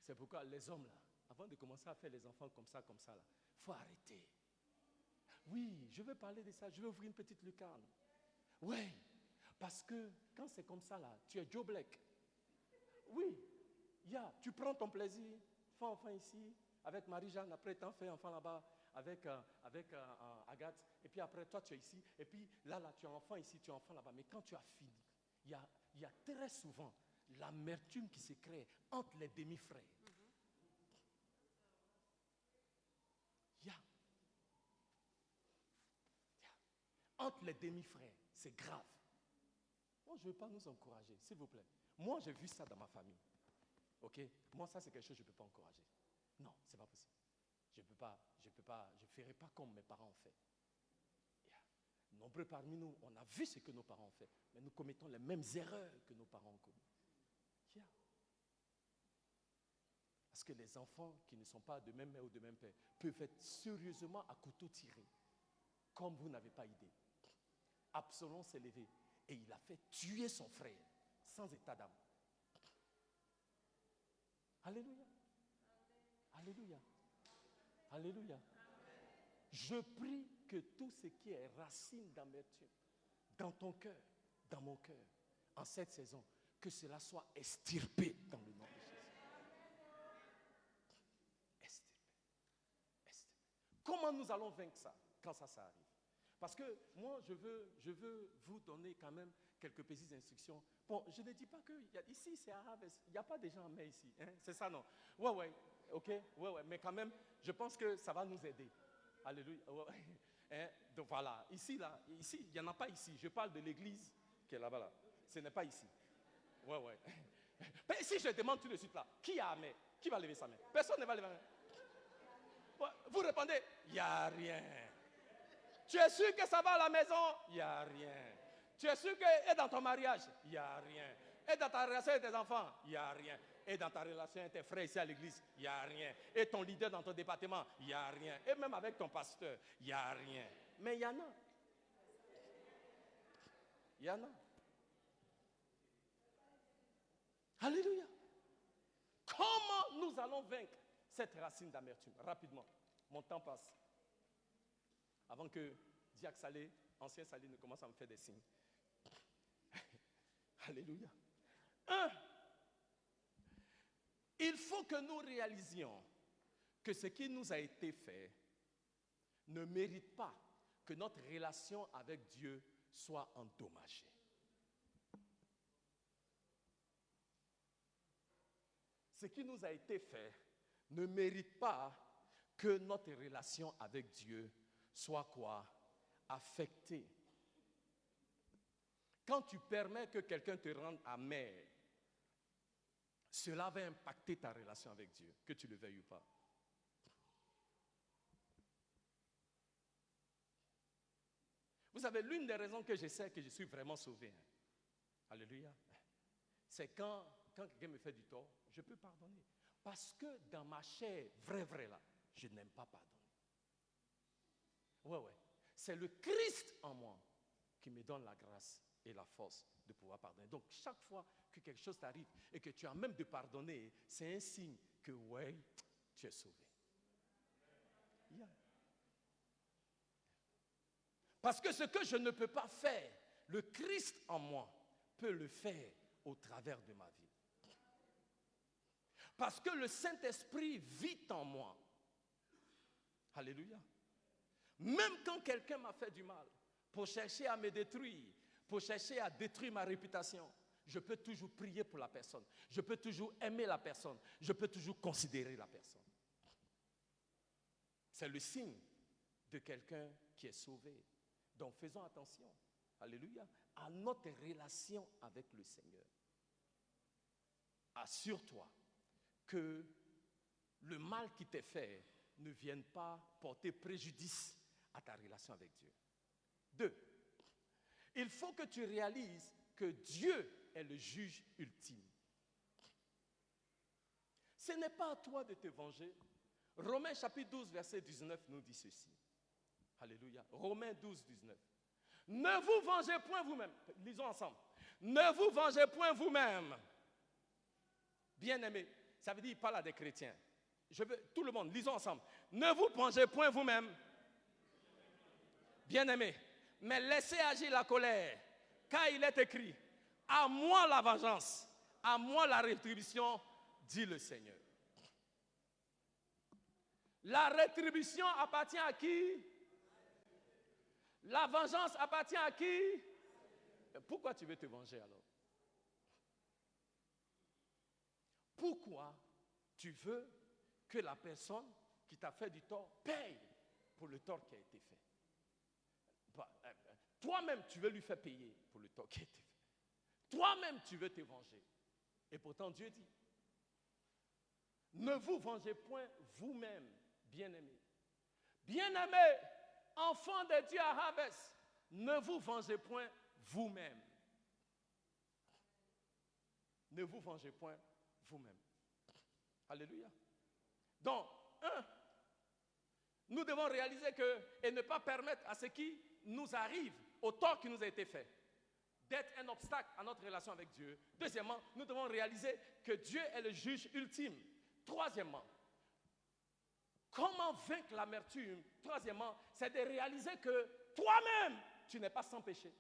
C'est pourquoi les hommes là, avant de commencer à faire les enfants comme ça là, il faut arrêter. Oui, je veux parler de ça, je vais ouvrir une petite lucarne. Oui, parce que quand c'est comme ça là, tu es Joe Black. Oui, tu prends ton plaisir, fais enfant ici, avec Marie-Jeanne, après t'en fais enfant là-bas, avec Agathe, et puis après toi tu es ici, et puis là tu es enfant ici, tu es enfant là-bas. Mais quand tu as fini, il y a très souvent l'amertume qui se crée entre les demi-frères. Entre les demi-frères, c'est grave. Moi, je ne veux pas nous encourager, s'il vous plaît. Moi, j'ai vu ça dans ma famille. Ok? Moi, ça, c'est quelque chose que je ne peux pas encourager. Non, ce n'est pas possible. Je ne ferai pas comme mes parents ont fait. Nombreux parmi nous, on a vu ce que nos parents ont fait, mais nous commettons les mêmes erreurs que nos parents ont commises. Parce que les enfants qui ne sont pas de même mère ou de même père peuvent être sérieusement à couteau tiré, comme vous n'avez pas idée. Absalom s'est levé et il a fait tuer son frère sans état d'âme. Alléluia. Alléluia. Alléluia. Je prie que tout ce qui est racine d'amertume dans ton cœur, dans mon cœur, en cette saison, que cela soit extirpé dans le nom de Jésus. Extirpé. Comment nous allons vaincre ça quand ça arrive? Parce que moi, je veux vous donner quand même quelques petites instructions. Bon, je ne dis pas que ici c'est arabe, il n'y a pas de gens en mai ici, hein? C'est ça non? Ouais, ok, ouais, mais quand même, je pense que ça va nous aider. Alléluia. Ouais. Hein? Donc voilà, ici, il n'y en a pas ici. Je parle de l'église qui est là-bas, là. Ce n'est pas ici. Ouais. Mais si je demande tout de suite là, qui a main? Qui va lever sa main? Personne ne va lever sa main. Ouais, vous répondez, il n'y a rien. Tu es sûr que ça va à la maison? Il n'y a rien. Tu es sûr que est dans ton mariage? Il n'y a rien. Et dans ta relation avec tes enfants? Il n'y a rien. Et dans ta relation avec tes frères ici à l'église? Il n'y a rien. Et ton leader dans ton département? Il n'y a rien. Et même avec ton pasteur? Il n'y a rien. Mais il y en a. Il y en a. Alléluia. Comment nous allons vaincre cette racine d'amertume? Rapidement. Mon temps passe. Avant que Diac Salé, ancien Salé, ne commence à me faire des signes. Alléluia. 1. Il faut que nous réalisions que ce qui nous a été fait ne mérite pas que notre relation avec Dieu soit endommagée. Ce qui nous a été fait ne mérite pas que notre relation avec Dieu soit quoi? Affectée. Quand tu permets que quelqu'un te rende amer, cela va impacter ta relation avec Dieu, que tu le veuilles ou pas. Vous savez, l'une des raisons que je sais que je suis vraiment sauvé, alléluia, c'est quand quelqu'un me fait du tort, je peux pardonner. Parce que dans ma chair, vrai là, je n'aime pas pardonner. Ouais. C'est le Christ en moi qui me donne la grâce et la force de pouvoir pardonner. Donc, chaque fois que quelque chose t'arrive et que tu as même de pardonner, c'est un signe que, ouais, tu es sauvé. Yeah. Parce que ce que je ne peux pas faire, le Christ en moi peut le faire au travers de ma vie. Parce que le Saint-Esprit vit en moi. Alléluia. Même quand quelqu'un m'a fait du mal, pour chercher à me détruire, pour chercher à détruire ma réputation, je peux toujours prier pour la personne. Je peux toujours aimer la personne. Je peux toujours considérer la personne. C'est le signe de quelqu'un qui est sauvé. Donc faisons attention, alléluia, à notre relation avec le Seigneur. Assure-toi que le mal qui t'est fait ne vienne pas porter préjudice à ta relation avec Dieu. 2. Il faut que tu réalises que Dieu est le juge ultime. Ce n'est pas à toi de te venger. Romains chapitre 12, verset 19 nous dit ceci. Alléluia. Romains 12, 19. Ne vous vengez point vous-même. Lisons ensemble. Ne vous vengez point vous-même. Bien-aimés, ça veut dire qu'il parle à des chrétiens. Je veux, tout le monde, lisons ensemble. Ne vous vengez point vous-même. Bien-aimés, mais laissez agir la colère, car il est écrit, à moi la vengeance, à moi la rétribution, dit le Seigneur. La rétribution appartient à qui? La vengeance appartient à qui? Pourquoi tu veux te venger alors? Pourquoi tu veux que la personne qui t'a fait du tort paye pour le tort qui a été fait? Toi-même, tu veux lui faire payer pour le tort qui a été fait. Toi-même, tu veux te venger. Et pourtant, Dieu dit, ne vous vengez point vous-même, bien-aimés. Bien-aimés, enfants de Dieu à Harvest, ne vous vengez point vous-même. Ne vous vengez point vous-même. Alléluia. Donc, nous devons réaliser que, et ne pas permettre à ce qui nous arrive, au tort qui nous a été fait, d'être un obstacle à notre relation avec Dieu. Deuxièmement, nous devons réaliser que Dieu est le juge ultime. Troisièmement, comment vaincre l'amertume? Troisièmement, c'est de réaliser que toi-même, tu n'es pas sans péché.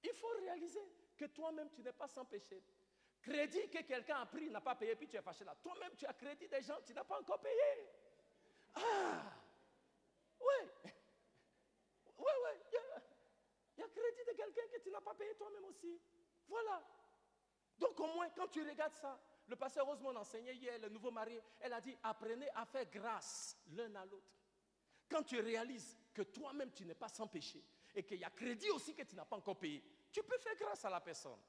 Il faut réaliser que toi-même, tu n'es pas sans péché. Crédit que quelqu'un a pris, n'a pas payé, puis tu es fâché là. Toi-même, tu as crédit des gens, tu n'as pas encore payé. Ah! Oui. de quelqu'un que tu n'as pas payé toi-même aussi. Voilà. Donc au moins, quand tu regardes ça, le pasteur Rosemont enseignait hier, le nouveau marié, elle a dit, apprenez à faire grâce l'un à l'autre. Quand tu réalises que toi-même, tu n'es pas sans péché et qu'il y a crédit aussi que tu n'as pas encore payé, tu peux faire grâce à la personne.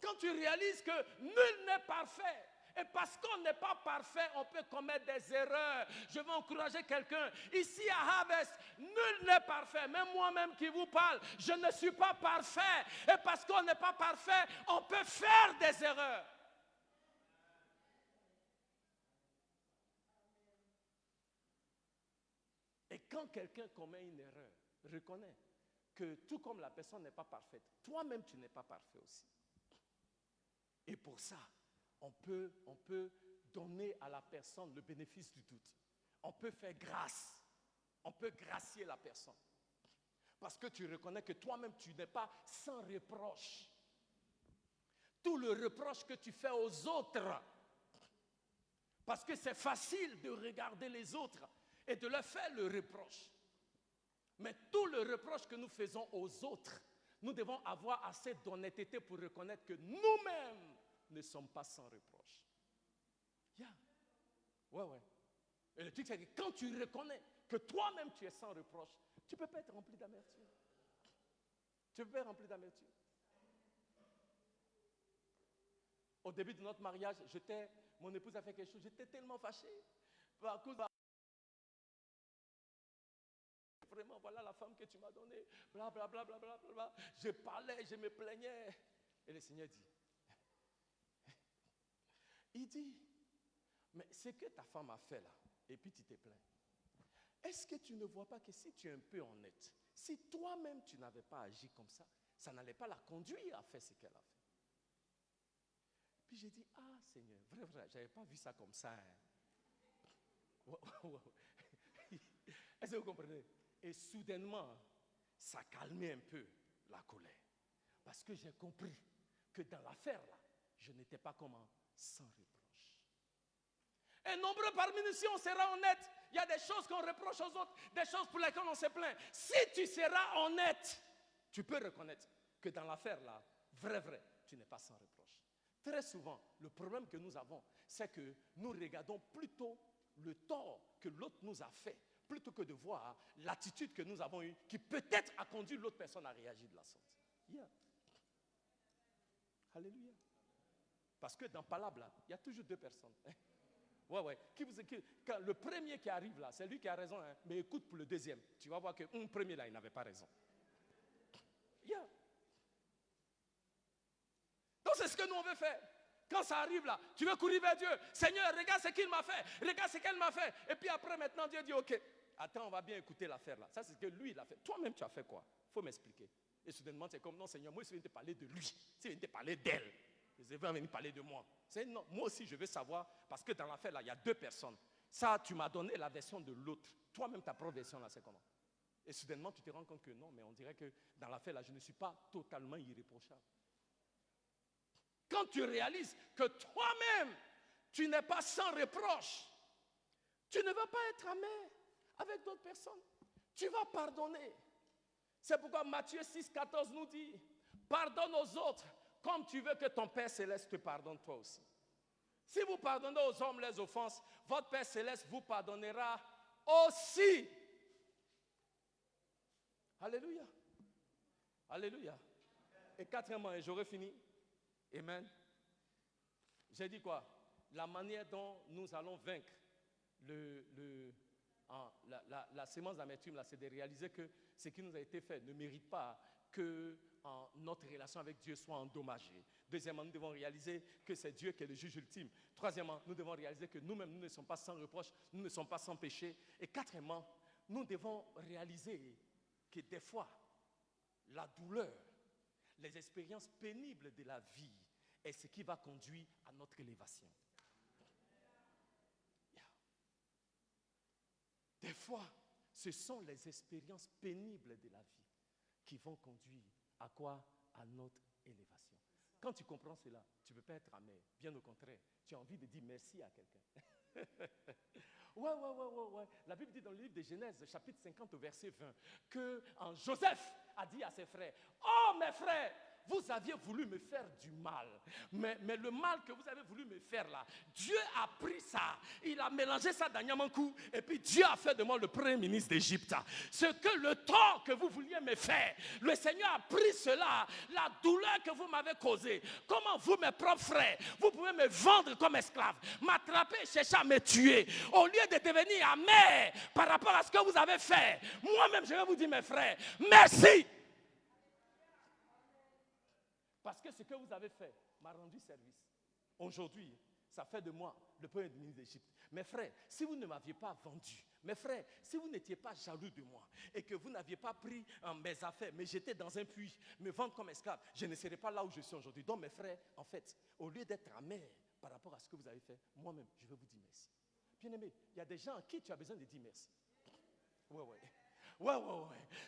Quand tu réalises que nul n'est parfait, et parce qu'on n'est pas parfait, on peut commettre des erreurs. Je veux encourager quelqu'un. Ici à Harvest, nul n'est parfait. Même moi-même qui vous parle, je ne suis pas parfait. Et parce qu'on n'est pas parfait, on peut faire des erreurs. Et quand quelqu'un commet une erreur, reconnais que tout comme la personne n'est pas parfaite, toi-même tu n'es pas parfait aussi. Et pour ça, on peut donner à la personne le bénéfice du doute. On peut faire grâce. On peut gracier la personne. Parce que tu reconnais que toi-même, tu n'es pas sans reproche. Tout le reproche que tu fais aux autres, parce que c'est facile de regarder les autres et de leur faire le reproche. Mais tout le reproche que nous faisons aux autres, nous devons avoir assez d'honnêteté pour reconnaître que nous-mêmes ne sommes pas sans reproche. Yeah. Ouais. Et le truc, c'est que quand tu reconnais que toi-même tu es sans reproche, tu ne peux pas être rempli d'amertume. Tu ne peux pas être rempli d'amertume. Au début de notre mariage, mon épouse a fait quelque chose, j'étais tellement fâché. À cause de... Vraiment, voilà la femme que tu m'as donnée. Bla, bla, bla, bla, bla, bla. Je parlais, je me plaignais. Et le Seigneur dit, il dit, mais ce que ta femme a fait là, et puis tu te plains, est-ce que tu ne vois pas que si tu es un peu honnête, si toi-même tu n'avais pas agi comme ça n'allait pas la conduire à faire ce qu'elle a fait. Puis j'ai dit, ah Seigneur, vrai, j'avais pas vu ça comme ça. Hein. Est-ce que vous comprenez? Et soudainement, ça calmait un peu la colère. Parce que j'ai compris que dans l'affaire là, je n'étais pas comment? Sans reproche. Et nombreux parmi nous, si on sera honnête, il y a des choses qu'on reproche aux autres, des choses pour lesquelles on se plaint. Si tu seras honnête, tu peux reconnaître que dans l'affaire là, vrai, tu n'es pas sans reproche. Très souvent, le problème que nous avons, c'est que nous regardons plutôt le tort que l'autre nous a fait, plutôt que de voir l'attitude que nous avons eue, qui peut-être a conduit l'autre personne à réagir de la sorte. Yeah. Alléluia. Parce que dans Palabre, là, il y a toujours deux personnes. Ouais. Quand le premier qui arrive là, c'est lui qui a raison, hein, mais écoute pour le deuxième. Tu vas voir que un premier là, il n'avait pas raison. Yeah. Donc c'est ce que nous on veut faire. Quand ça arrive là, tu veux courir vers Dieu. Seigneur, regarde ce qu'il m'a fait. Regarde ce qu'elle m'a fait. Et puis après, maintenant, Dieu dit, ok, attends, on va bien écouter l'affaire là. Ça, c'est ce que lui, il a fait. Toi-même, tu as fait quoi? Il faut m'expliquer. Et soudainement, c'est comme, non, Seigneur, moi, je viens te parler de lui. Je viens te parler d'elle. Je vais venir parler de moi. C'est non, moi aussi, je veux savoir, parce que dans l'affaire là, il y a deux personnes. Ça, tu m'as donné la version de l'autre. Toi-même, ta propre version là, c'est comment? Et soudainement, tu te rends compte que non, mais on dirait que dans l'affaire là, je ne suis pas totalement irréprochable. Quand tu réalises que toi-même, tu n'es pas sans reproche, tu ne vas pas être amer avec d'autres personnes. Tu vas pardonner. C'est pourquoi Matthieu 6,14 nous dit, pardonne aux autres comme tu veux que ton Père Céleste te pardonne toi aussi. Si vous pardonnez aux hommes les offenses, votre Père Céleste vous pardonnera aussi. Alléluia. Alléluia. Et quatrièmement, et j'aurai fini. Amen. J'ai dit quoi? La manière dont nous allons vaincre la sémence d'amertume, là, c'est de réaliser que ce qui nous a été fait ne mérite pas que notre relation avec Dieu soit endommagée. Deuxièmement, nous devons réaliser que c'est Dieu qui est le juge ultime. Troisièmement, nous devons réaliser que nous-mêmes, nous ne sommes pas sans reproche, nous ne sommes pas sans péché. Et quatrièmement, nous devons réaliser que des fois, la douleur, les expériences pénibles de la vie est ce qui va conduire à notre élévation. Yeah. Des fois, ce sont les expériences pénibles de la vie qui vont conduire à quoi? À notre élévation. Quand tu comprends cela, tu ne peux pas être amer. Bien au contraire, tu as envie de dire merci à quelqu'un. Ouais. La Bible dit dans le livre de Genèse, chapitre 50, verset 20, que Joseph a dit à ses frères, oh mes frères, vous aviez voulu me faire du mal. Mais le mal que vous avez voulu me faire là, Dieu a pris ça. Il a mélangé ça dans Yamankou. Et puis Dieu a fait de moi le premier ministre d'Égypte. Ce que le tort que vous vouliez me faire, le Seigneur a pris cela, la douleur que vous m'avez causée. Comment vous, mes propres frères, vous pouvez me vendre comme esclave, m'attraper, chercher à me tuer. Au lieu de devenir amer par rapport à ce que vous avez fait, moi-même je vais vous dire, mes frères, merci. Parce que ce que vous avez fait m'a rendu service. Aujourd'hui, ça fait de moi le premier ministre d'Égypte. Mes frères, si vous ne m'aviez pas vendu, mes frères, si vous n'étiez pas jaloux de moi et que vous n'aviez pas pris mes affaires, me jeter dans un puits, me vendre comme esclave, je ne serais pas là où je suis aujourd'hui. Donc mes frères, en fait, au lieu d'être amer par rapport à ce que vous avez fait, moi-même, je vais vous dire merci. Bien-aimé, il y a des gens à qui tu as besoin de dire merci. Ouais.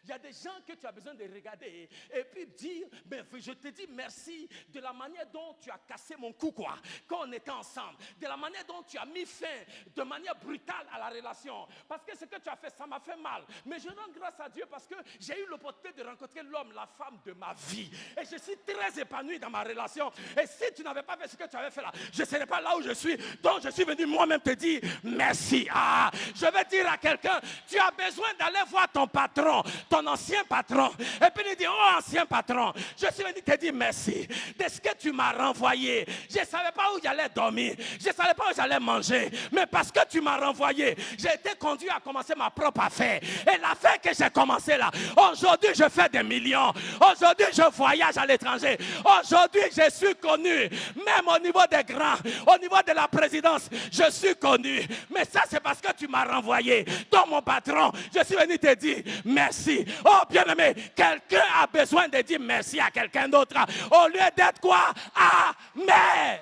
Il y a des gens que tu as besoin de regarder et puis dire, mais je te dis merci de la manière dont tu as cassé mon cou, quoi, quand on était ensemble, de la manière dont tu as mis fin de manière brutale à la relation. Parce que ce que tu as fait, ça m'a fait mal. Mais je rends grâce à Dieu parce que j'ai eu l'opportunité de rencontrer l'homme, la femme de ma vie. Et je suis très épanoui dans ma relation. Et si tu n'avais pas fait ce que tu avais fait là, je ne serais pas là où je suis. Donc je suis venu moi-même te dire merci. Ah, je vais dire à quelqu'un, tu as besoin d'aller voir ton patron, ton ancien patron, et puis il dit, oh ancien patron, je suis venu te dire merci de ce que tu m'as renvoyé. Je ne savais pas où j'allais dormir, je ne savais pas où j'allais manger, mais parce que tu m'as renvoyé, j'ai été conduit à commencer ma propre affaire. Et l'affaire que j'ai commencé là, aujourd'hui je fais des millions, aujourd'hui je voyage à l'étranger, aujourd'hui je suis connu, même au niveau des grands, au niveau de la présidence, je suis connu. Mais ça c'est parce que tu m'as renvoyé. Donc mon patron, je suis venu te dire merci. Oh bien-aimé, quelqu'un a besoin de dire merci à quelqu'un d'autre au lieu d'être quoi? Amen.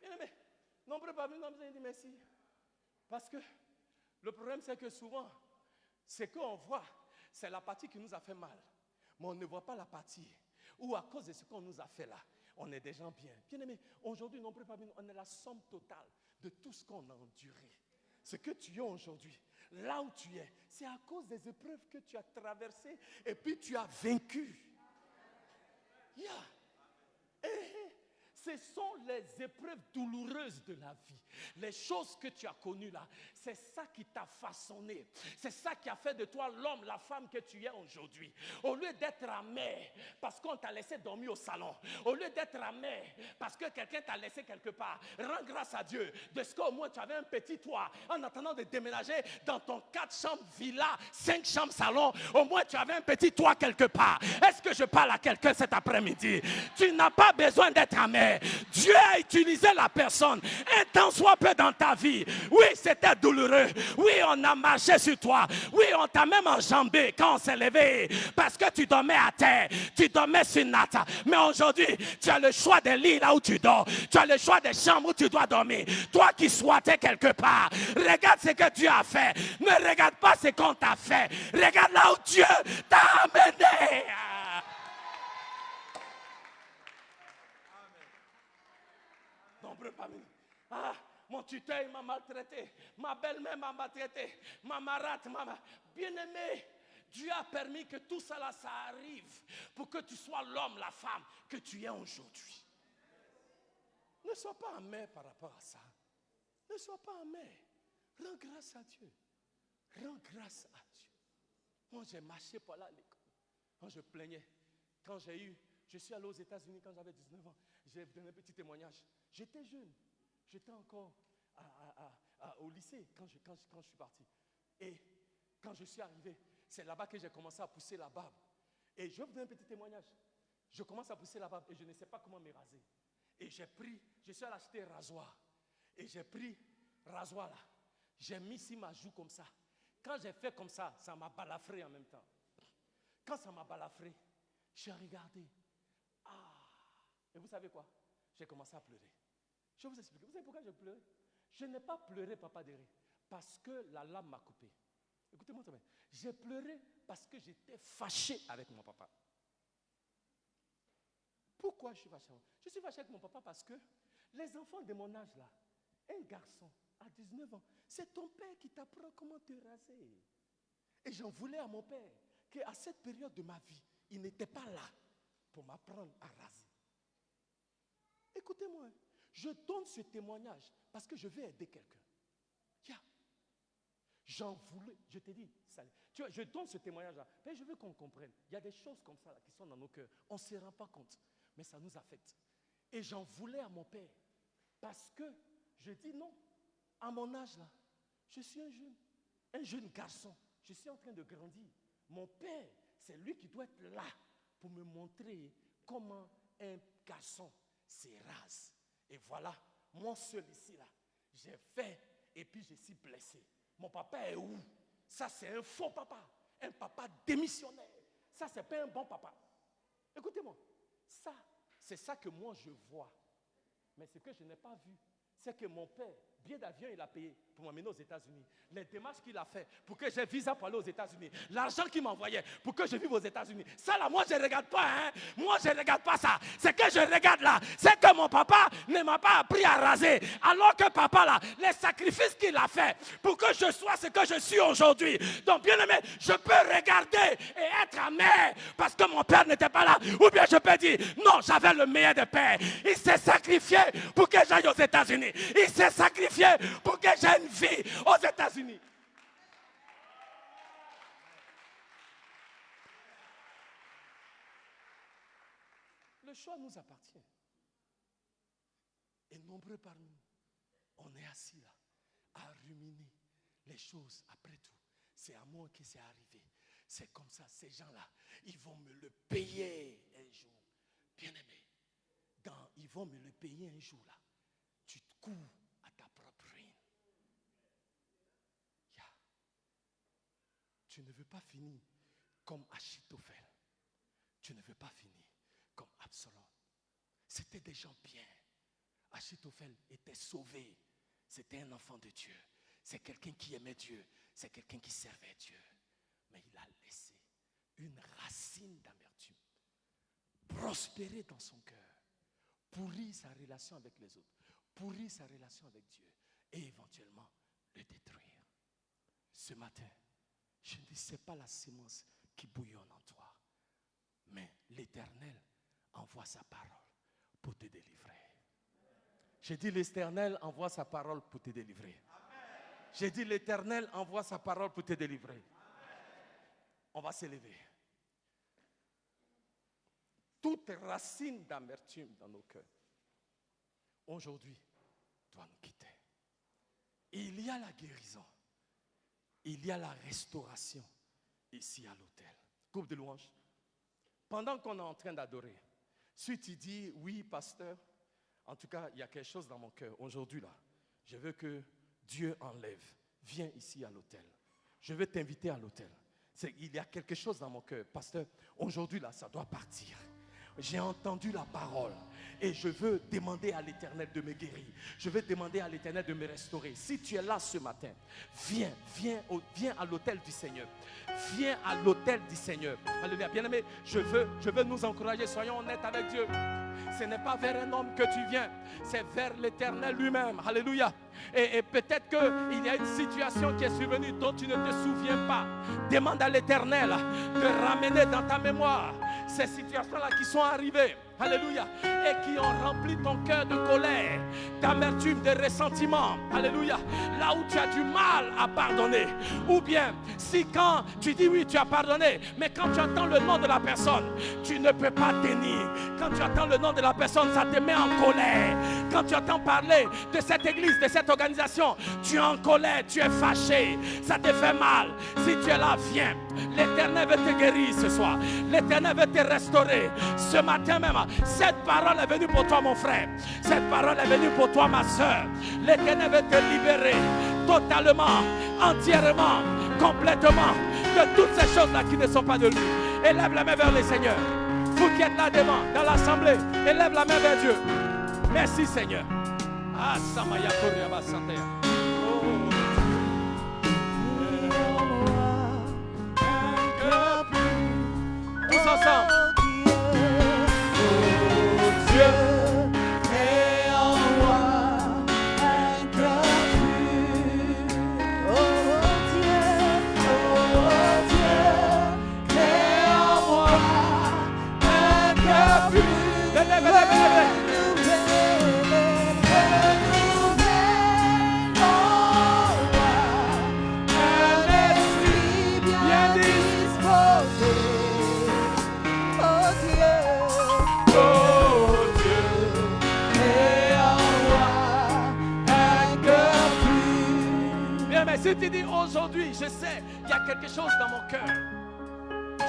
Bien-aimé, nombreux parmi nous ont besoin de dire merci. Parce que le problème c'est que souvent, ce qu'on voit, c'est la partie qui nous a fait mal. Mais on ne voit pas la partie où à cause de ce qu'on nous a fait là, on est des gens bien. Bien-aimé, aujourd'hui, nombreux parmi nous, on est la somme totale de tout ce qu'on a enduré. Ce que tu es aujourd'hui, là où tu es, c'est à cause des épreuves que tu as traversées et puis tu as vaincu. Yeah. Ce sont les épreuves douloureuses de la vie. Les choses que tu as connues là, c'est ça qui t'a façonné. C'est ça qui a fait de toi l'homme, la femme que tu es aujourd'hui. Au lieu d'être amer parce qu'on t'a laissé dormir au salon, au lieu d'être amer parce que quelqu'un t'a laissé quelque part, rends grâce à Dieu de ce qu'au moins tu avais un petit toit en attendant de déménager dans ton 4 chambres villa, 5 chambres salon. Au moins tu avais un petit toit quelque part. Est-ce que je parle à quelqu'un cet après-midi? Tu n'as pas besoin d'être amer. Dieu a utilisé la personne un temps soit peu dans ta vie. Oui, c'était douloureux. Oui, on a marché sur toi. Oui, on t'a même enjambé quand on s'est levé. Parce que tu dormais à terre. Tu dormais sur natte. Mais aujourd'hui, tu as le choix des lits là où tu dors. Tu as le choix des chambres où tu dois dormir. Toi qui souhaitais quelque part. Regarde ce que Dieu a fait. Ne regarde pas ce qu'on t'a fait. Regarde là où Dieu t'a amené. Ah, mon tuteur m'a maltraité, ma belle-mère m'a maltraité, ma marate, bien-aimé. Dieu a permis que tout cela ça arrive pour que tu sois l'homme, la femme que tu es aujourd'hui. Ne sois pas amer par rapport à ça. Ne sois pas amer. Rends grâce à Dieu. Rends grâce à Dieu. Moi, j'ai marché pour aller à l'école. Quand je plaignais, je suis allé aux États-Unis quand j'avais 19 ans. J'ai donné un petit témoignage. J'étais jeune. J'étais encore au lycée quand je suis parti. Et quand je suis arrivé, c'est là-bas que j'ai commencé à pousser la barbe. Et je vais vous donner un petit témoignage. Je commence à pousser la barbe et je ne sais pas comment me raser. Et je suis allé acheter un rasoir. Et j'ai pris rasoir là. J'ai mis sur ma joue comme ça. Quand j'ai fait comme ça, ça m'a balafré en même temps. Quand ça m'a balafré, j'ai regardé. Et vous savez quoi? J'ai commencé à pleurer. Je vais vous expliquer. Vous savez pourquoi j'ai pleuré? Je n'ai pas pleuré, papa Derry, parce que la lame m'a coupé. Écoutez-moi très bien. J'ai pleuré parce que j'étais fâché avec mon papa. Pourquoi Pourquoi je suis fâché? Je suis fâché avec mon papa parce que les enfants de mon âge là, un garçon à 19 ans, c'est ton père qui t'apprend comment te raser. Et j'en voulais à mon père qu'à cette période de ma vie, il n'était pas là pour m'apprendre à raser. Écoutez-moi, je donne ce témoignage parce que je veux aider quelqu'un. J'en voulais, je t'ai dit, tu vois, je donne ce témoignage-là, mais je veux qu'on comprenne. Il y a des choses comme ça là, qui sont dans nos cœurs. On ne se rend pas compte, mais ça nous affecte. Et j'en voulais à mon père parce que je dis non, à mon âge là, je suis un jeune garçon. Je suis en train de grandir. Mon père, c'est lui qui doit être là pour me montrer comment un garçon se rase. Et voilà, moi seul ici là, j'ai fait et puis je suis blessé. Mon papa est où? Ça c'est un faux papa, un papa démissionnaire. Ça c'est pas un bon papa. Écoutez-moi, ça, c'est ça que moi je vois. Mais ce que je n'ai pas vu, c'est que mon père, billet d'avion, il a payé pour m'amener aux États-Unis. Les démarches qu'il a fait pour que j'ai visa pour aller aux États-Unis. L'argent qu'il m'envoyait pour que je vive aux États-Unis. Ça là, moi je ne regarde pas. Hein? Moi je ne regarde pas ça. Ce que je regarde là, c'est que mon papa ne m'a pas appris à raser. Alors que papa là, les sacrifices qu'il a fait pour que je sois ce que je suis aujourd'hui. Donc bien aimé, je peux regarder et être amer parce que mon père n'était pas là. Ou bien je peux dire, non, j'avais le meilleur des pères. Il s'est sacrifié pour que j'aille aux États-Unis. Il s'est sacrifié pour que j'ai une vie aux États-Unis. Le choix nous appartient. Et nombreux parmi nous, on est assis là, à ruminer les choses. Après tout, c'est à moi que c'est arrivé. C'est comme ça, ces gens-là, ils vont me le payer un jour. Bien-aimé, ils vont me le payer un jour là. Tu te cours à ta propre ruine. Tu ne veux pas finir comme Achitophel. Tu ne veux pas finir comme Absalom. C'était des gens bien. Achitophel était sauvé. C'était un enfant de Dieu. C'est quelqu'un qui aimait Dieu. C'est quelqu'un qui servait Dieu. Mais il a laissé une racine d'amertume prospérer dans son cœur. Pourrir sa relation avec les autres. Pourrir sa relation avec Dieu. Et éventuellement le détruire. Ce matin, je ne dis, ce n'est pas la sémence qui bouillonne en toi. Mais l'Éternel envoie sa parole pour te délivrer. J'ai dit, l'Éternel envoie sa parole pour te délivrer. J'ai dit, l'Éternel envoie sa parole pour te délivrer. On va s'élever. Toute racine d'amertume dans nos cœurs, aujourd'hui, doit nous quitter. Il y a la guérison. Il y a la restauration ici à l'autel. Groupe de louanges. Pendant qu'on est en train d'adorer, si tu dis, oui, pasteur, en tout cas, il y a quelque chose dans mon cœur. Aujourd'hui, là, je veux que Dieu enlève. Viens ici à l'autel. Je veux t'inviter à l'autel. Il y a quelque chose dans mon cœur. Pasteur, aujourd'hui, là, ça doit partir. J'ai entendu la parole et je veux demander à l'Éternel de me guérir. Je veux demander à l'Éternel de me restaurer. Si tu es là ce matin, viens à l'autel du Seigneur. Viens à l'autel du Seigneur. Alléluia. Bien-aimé, je veux nous encourager. Soyons honnêtes avec Dieu. Ce n'est pas vers un homme que tu viens, c'est vers l'Éternel lui-même. Alléluia. Et peut-être qu'il y a une situation qui est survenue dont tu ne te souviens pas. Demande à l'Éternel de ramener dans ta mémoire ces situations-là qui sont arrivées. Alléluia. Et qui ont rempli ton cœur de colère, d'amertume, de ressentiment. Alléluia. Là où tu as du mal à pardonner. Ou bien, si quand tu dis oui, tu as pardonné, mais quand tu entends le nom de la personne, tu ne peux pas tenir. Quand tu entends le nom de la personne, ça te met en colère. Quand tu entends parler de cette église, de cette organisation, tu es en colère, tu es fâché. Ça te fait mal. Si tu es là, viens. L'Éternel veut te guérir ce soir. L'Éternel veut te restaurer. Ce matin même, cette parole est venue pour toi, mon frère. Cette parole est venue pour toi, ma soeur. L'Éternel veut te libérer totalement, entièrement, complètement de toutes ces choses-là qui ne sont pas de lui. Élève la main vers le Seigneur. Vous qui êtes là devant, dans l'assemblée, élève la main vers Dieu. Merci, Seigneur. Ah, Samaya Koryaba Santé. Tous ensemble. Dieu, crée en moi un cœur pur. Oh Dieu, crée en moi un cœur pur. Si tu dis aujourd'hui, je sais, il y a quelque chose dans mon cœur,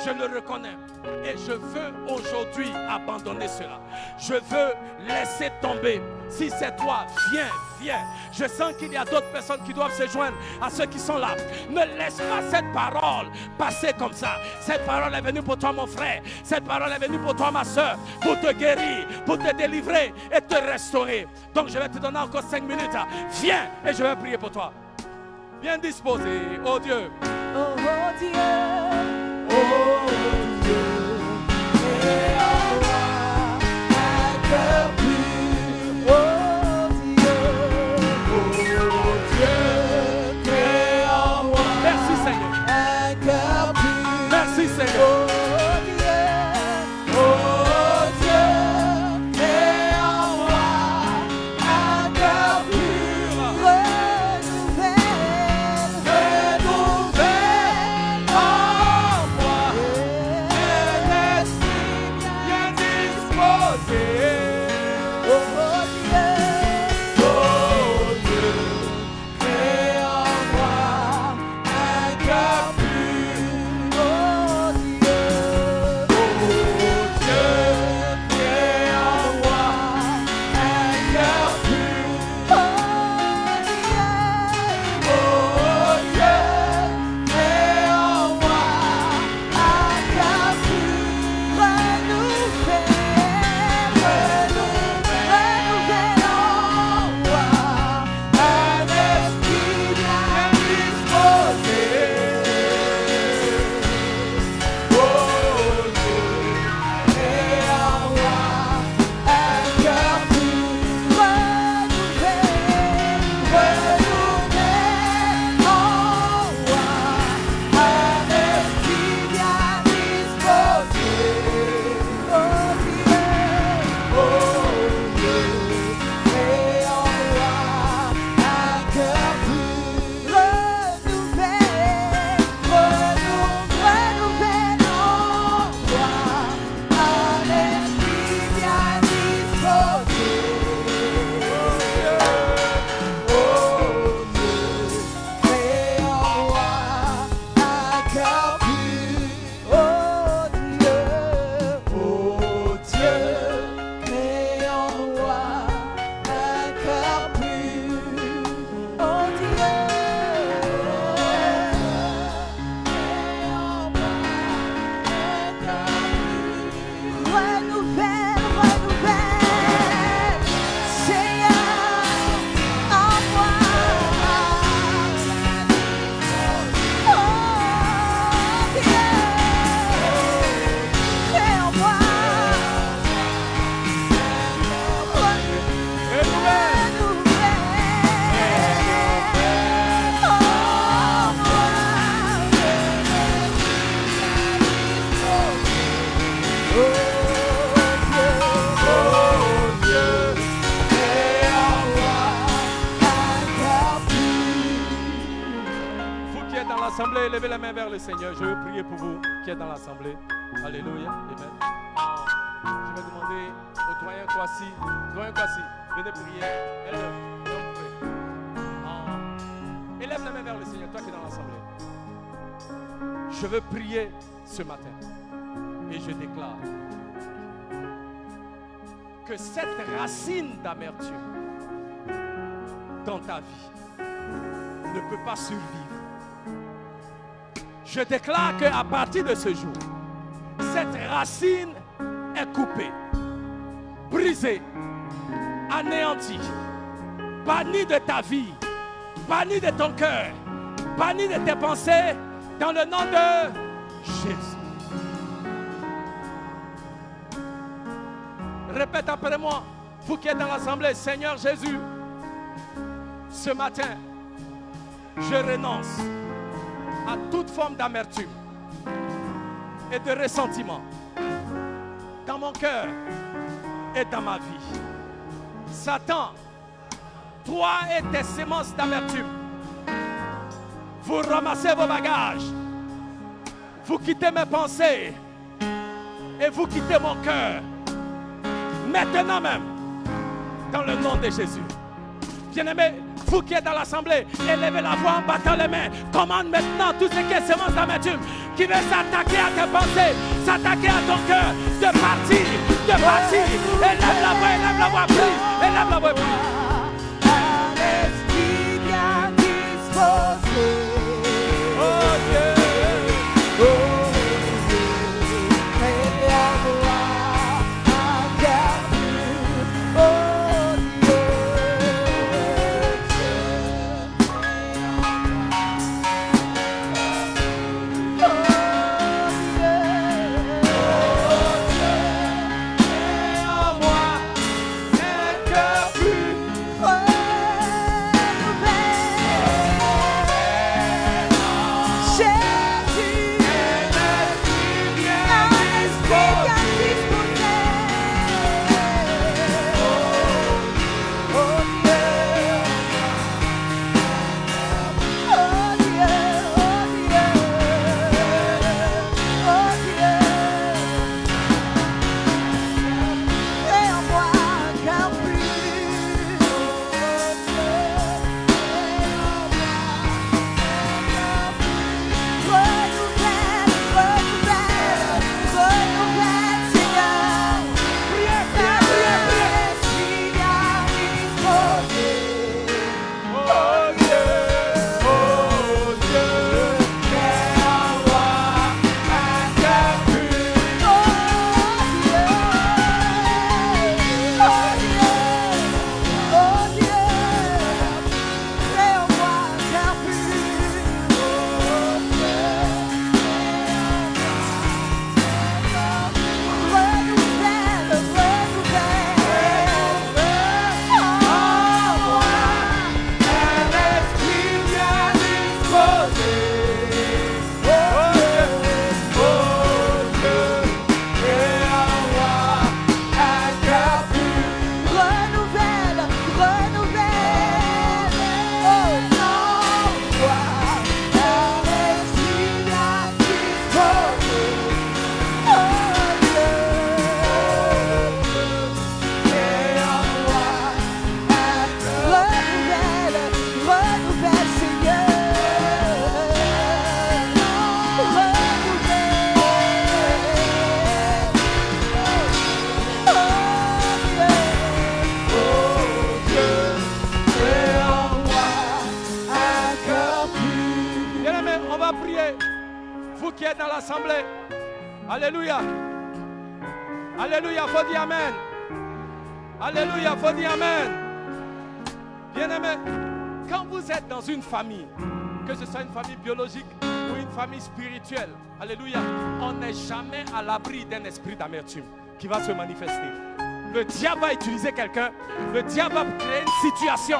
je le reconnais et je veux aujourd'hui abandonner cela. Je veux laisser tomber. Si c'est toi, viens, viens. Je sens qu'il y a d'autres personnes qui doivent se joindre à ceux qui sont là. Ne laisse pas cette parole passer comme ça. Cette parole est venue pour toi, mon frère. Cette parole est venue pour toi, ma soeur, pour te guérir, pour te délivrer et te restaurer. Donc je vais te donner encore 5 minutes. Viens et je vais prier pour toi. Bien disposé, oh Dieu. Oh Dieu, oh Dieu, crée en moi un cœur pur. Oh Dieu, crée en moi. Merci Seigneur. Un cœur pur. Merci Seigneur. Assemblée, levez la main vers le Seigneur. Je veux prier pour vous qui êtes dans l'assemblée. Alléluia. Amen. Je vais demander au doyen Kwasi. Doyen Kwasi, venez prier. Élève la main vers le Seigneur, toi qui es dans l'assemblée. Je veux prier ce matin. Et je déclare que cette racine d'amertume dans ta vie ne peut pas survivre. Je déclare qu'à partir de ce jour, cette racine est coupée, brisée, anéantie, bannie de ta vie, bannie de ton cœur, bannie de tes pensées, dans le nom de Jésus. Répète après moi. Vous qui êtes dans l'assemblée, Seigneur Jésus, ce matin, je renonce à toute forme d'amertume et de ressentiment dans mon cœur et dans ma vie. Satan, toi et tes semences d'amertume, vous ramassez vos bagages, vous quittez mes pensées et vous quittez mon cœur. Maintenant même, dans le nom de Jésus. Bien-aimés, vous qui êtes dans l'assemblée, élevez la voix en battant les mains. Commande maintenant tout ce qui est semence d'amertume, qui veut s'attaquer à tes pensées, s'attaquer à ton cœur, de partir, de partir. Élève la voix, prie, élève la voix, prie. Un esprit bien disposé. Oh Dieu. Dans l'assemblée. Alléluia. Alléluia. Faut dire amen. Alléluia. Faut dire amen. Bien-aimés, quand vous êtes dans une famille, que ce soit une famille biologique ou une famille spirituelle, alléluia, on n'est jamais à l'abri d'un esprit d'amertume qui va se manifester. Le diable va utiliser quelqu'un, le diable va créer une situation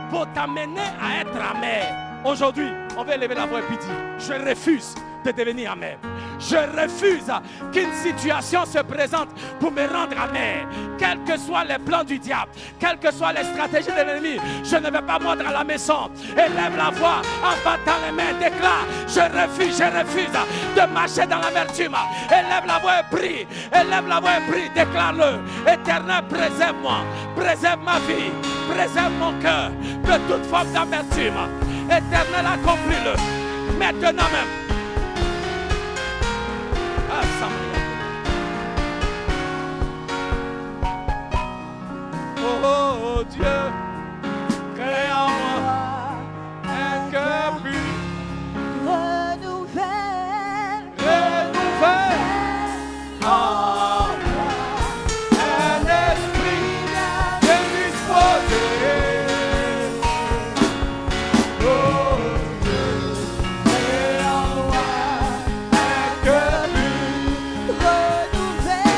pour t'amener à être amer. Aujourd'hui, on va élever la voix et puis dire, je refuse de devenir amer. Je refuse qu'une situation se présente pour me rendre amer. Quels que soient les plans du diable, quelles que soient les stratégies de l'ennemi, je ne vais pas mordre à la maison. Élève la voix en battant les mains, déclare, je refuse de marcher dans l'amertume. Élève la voix et prie, élève la voix et prie, déclare-le. Éternel, préserve-moi, préserve ma vie, préserve mon cœur de toute forme d'amertume. Éternel, accomplis-le maintenant même. Oh Dieu, crée en moi un cœur pur. Renouvelle en moi un esprit bien disposé. Oh Dieu, crée en moi un cœur pur. renouvelle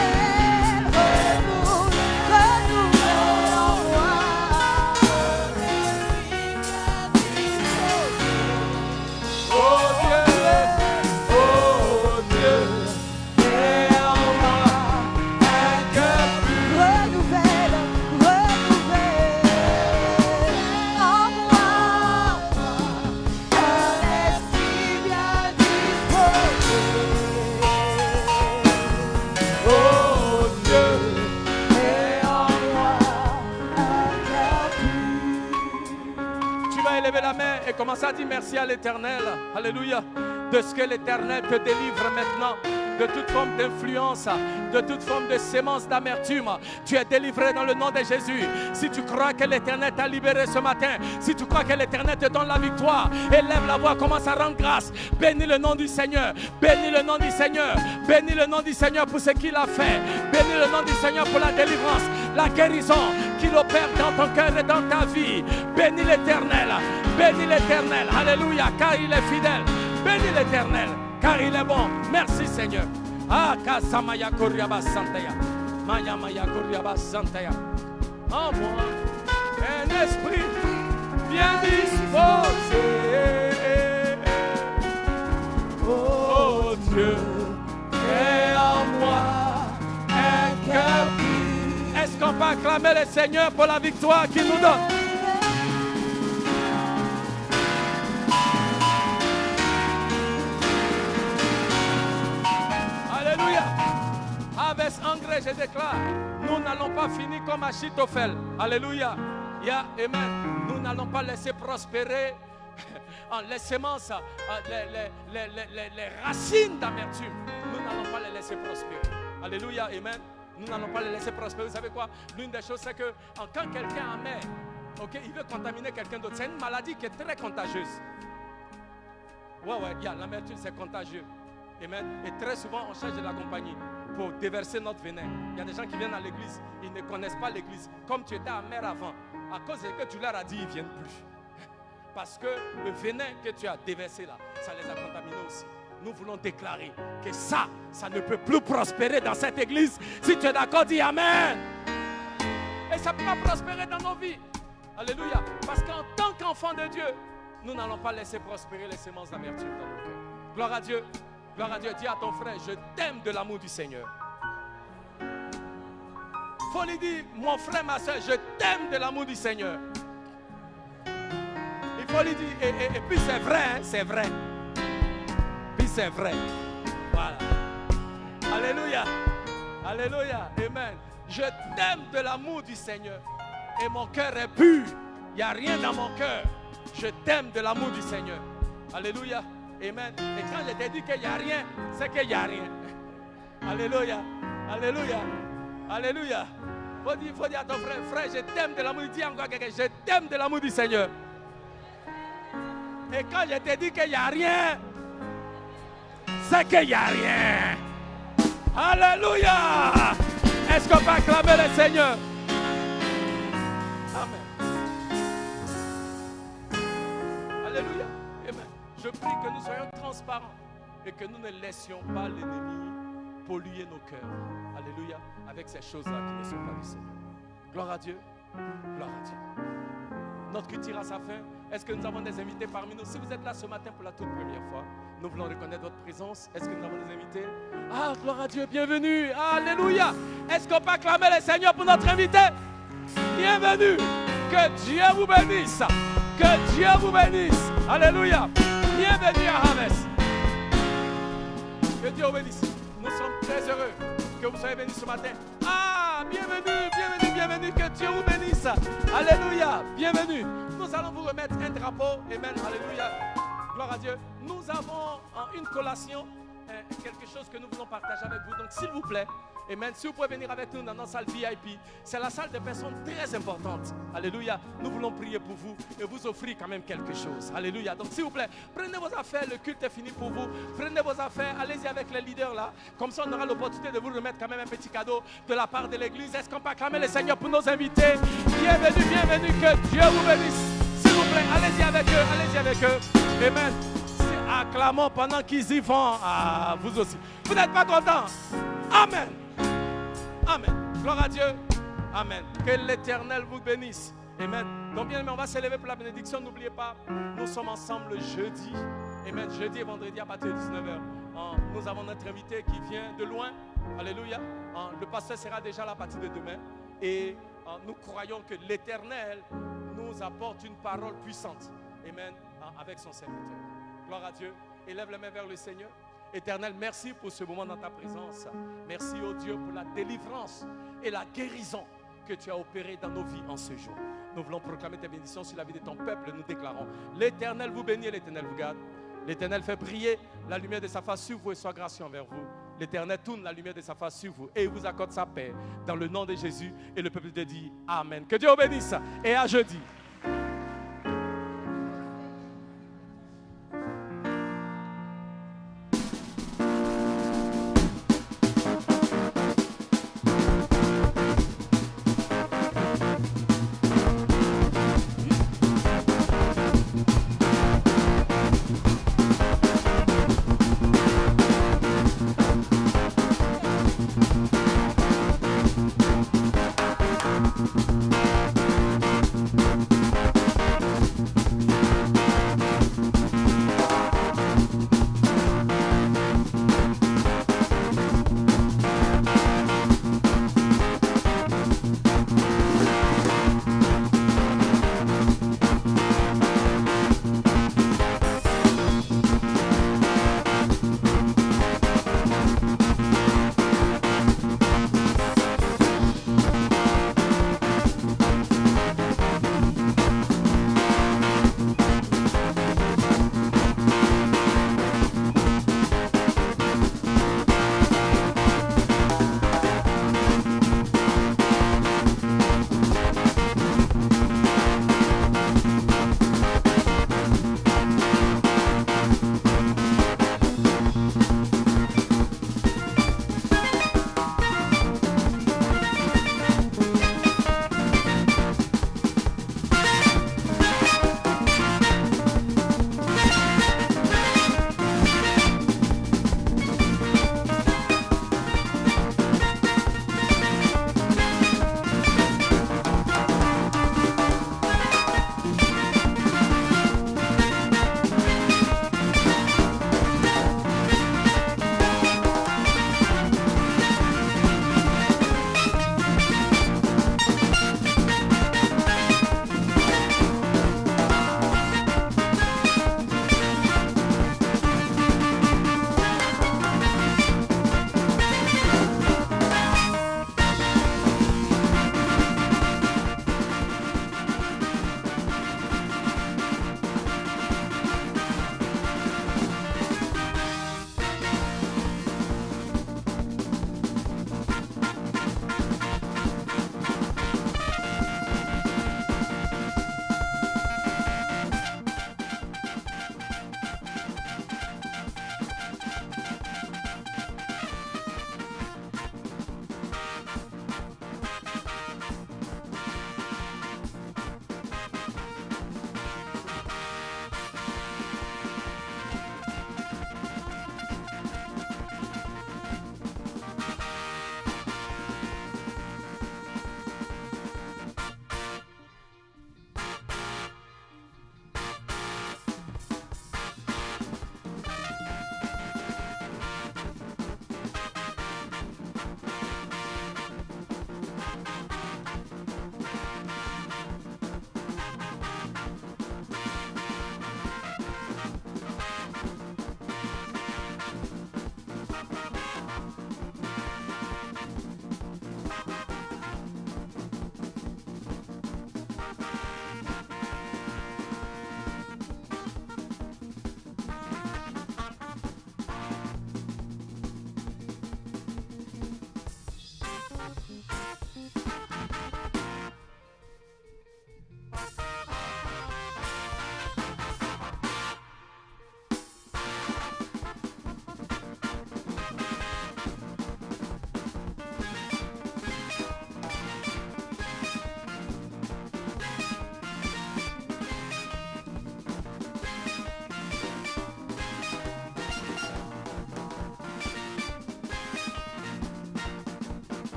lever la main et commencer à dire merci à l'Éternel. Alléluia. De ce que l'Éternel te délivre maintenant. De toute forme d'influence, de toute forme de sémence d'amertume. Tu es délivré dans le nom de Jésus. Si tu crois que l'Éternel t'a libéré ce matin, si tu crois que l'Éternel te donne la victoire, élève la voix, commence à rendre grâce. Bénis le nom du Seigneur. Bénis le nom du Seigneur. Bénis le nom du Seigneur pour ce qu'il a fait. Bénis le nom du Seigneur pour la délivrance, la guérison qu'il opère dans ton cœur et dans ta vie. Bénis l'Éternel. Bénis l'Éternel. Alléluia, car il est fidèle. Bénis l'Éternel, car il est bon. Merci Seigneur. Ah, Kasamaya Koryaba Santaya. Maya Maya Koryaba Santaya. En moi, un esprit bien disposé. Oh Dieu, et en moi, un cœur pur. Est-ce qu'on peut acclamer le Seigneur pour la victoire qu'il nous donne? Avec engrais, je déclare, nous n'allons pas finir comme Achitophel. Alléluia. Amen. Nous n'allons pas laisser prospérer les semences, les racines d'amertume. Nous n'allons pas les laisser prospérer. Alléluia. Amen. Nous n'allons pas les laisser prospérer. Vous savez quoi? L'une des choses, c'est que quand quelqu'un amer, il veut contaminer quelqu'un d'autre. C'est une maladie qui est très contagieuse. L'amertume, c'est contagieux. Amen. Et très souvent, on cherche de la compagnie pour déverser notre venin. Il y a des gens qui viennent à l'église, ils ne connaissent pas l'église. Comme tu étais amer avant, à cause de ce que tu leur as dit, ils ne viennent plus. Parce que le venin que tu as déversé là, ça les a contaminés aussi. Nous voulons déclarer que ça ne peut plus prospérer dans cette église. Si tu es d'accord, dis Amen. Et ça peut pas prospérer dans nos vies. Alléluia. Parce qu'en tant qu'enfant de Dieu, nous n'allons pas laisser prospérer les semences d'amertume dans nos cœurs. Gloire à Dieu. Gloire à Dieu. Dis à ton frère, je t'aime de l'amour du Seigneur. Faut lui dire, mon frère, ma soeur, je t'aime de l'amour du Seigneur. Il faut lui dire, et puis c'est vrai, hein, c'est vrai. Puis c'est vrai. Voilà. Alléluia. Alléluia. Amen. Je t'aime de l'amour du Seigneur. Et mon cœur est pur. Il n'y a rien dans mon cœur. Je t'aime de l'amour du Seigneur. Alléluia. Amen. Et quand je t'ai dit qu'il n'y a rien, c'est qu'il n'y a rien. Alléluia. Alléluia. Alléluia. Faut dire à ton frère, frère, je t'aime de l'amour. Dis encore quelqu'un, je t'aime de l'amour du Seigneur. Et quand je t'ai dit qu'il n'y a rien, c'est qu'il n'y a rien. Alléluia. Est-ce qu'on peut acclamer le Seigneur? Amen. Alléluia. Amen. Je prie que nous soyons transparents et que nous ne laissions pas l'ennemi polluer nos cœurs. Alléluia. Avec ces choses-là qui ne sont pas du Seigneur. Gloire à Dieu. Gloire à Dieu. Notre culte tire à sa fin. Est-ce que nous avons des invités parmi nous? Si vous êtes là ce matin pour la toute première fois, nous voulons reconnaître votre présence. Est-ce que nous avons des invités? Ah, gloire à Dieu, bienvenue. Alléluia. Est-ce qu'on peut acclamer le Seigneur pour notre invité? Bienvenue. Que Dieu vous bénisse. Que Dieu vous bénisse. Alléluia. Bienvenue à Harvest. Que Dieu vous bénisse. Nous sommes très heureux que vous soyez venus ce matin. Ah, bienvenue, bienvenue, bienvenue. Que Dieu vous bénisse. Alléluia. Bienvenue. Nous allons vous remettre un drapeau. Amen. Alléluia. Gloire à Dieu. Nous avons une collation, quelque chose que nous voulons partager avec vous. Donc, s'il vous plaît, amen, si vous pouvez venir avec nous dans notre salle VIP, c'est la salle de personnes très importantes. Alléluia. Nous voulons prier pour vous et vous offrir quand même quelque chose. Alléluia. Donc, s'il vous plaît, prenez vos affaires. Le culte est fini pour vous. Prenez vos affaires. Allez-y avec les leaders là. Comme ça, on aura l'opportunité de vous remettre quand même un petit cadeau de la part de l'église. Est-ce qu'on peut acclamer le Seigneur pour nos invités? Bienvenue, bienvenue. Que Dieu vous bénisse. S'il vous plaît, allez-y avec eux. Allez-y avec eux. Amen. Acclamons pendant qu'ils y vont. Ah, vous aussi. Vous n'êtes pas contents? Amen. Amen. Gloire à Dieu. Amen. Que l'Éternel vous bénisse. Amen. Donc bien aimé, on va s'élever pour la bénédiction. N'oubliez pas, nous sommes ensemble jeudi. Amen. Jeudi et vendredi à partir de 19h. Nous avons notre invité qui vient de loin. Alléluia. Le pasteur sera déjà là à partir de demain. Et nous croyons que l'Éternel nous apporte une parole puissante. Amen. Avec son serviteur. Gloire à Dieu. Élève les mains vers le Seigneur. Éternel, merci pour ce moment dans ta présence. Merci, oh Dieu, pour la délivrance et la guérison que tu as opéré dans nos vies en ce jour. Nous voulons proclamer tes bénédictions sur la vie de ton peuple. Nous déclarons, l'Éternel vous bénit, l'Éternel vous garde. L'Éternel fait briller la lumière de sa face sur vous et soit gracieux envers vous. L'Éternel tourne la lumière de sa face sur vous et il vous accorde sa paix dans le nom de Jésus. Et le peuple de Dieu dit Amen. Que Dieu vous bénisse et à jeudi.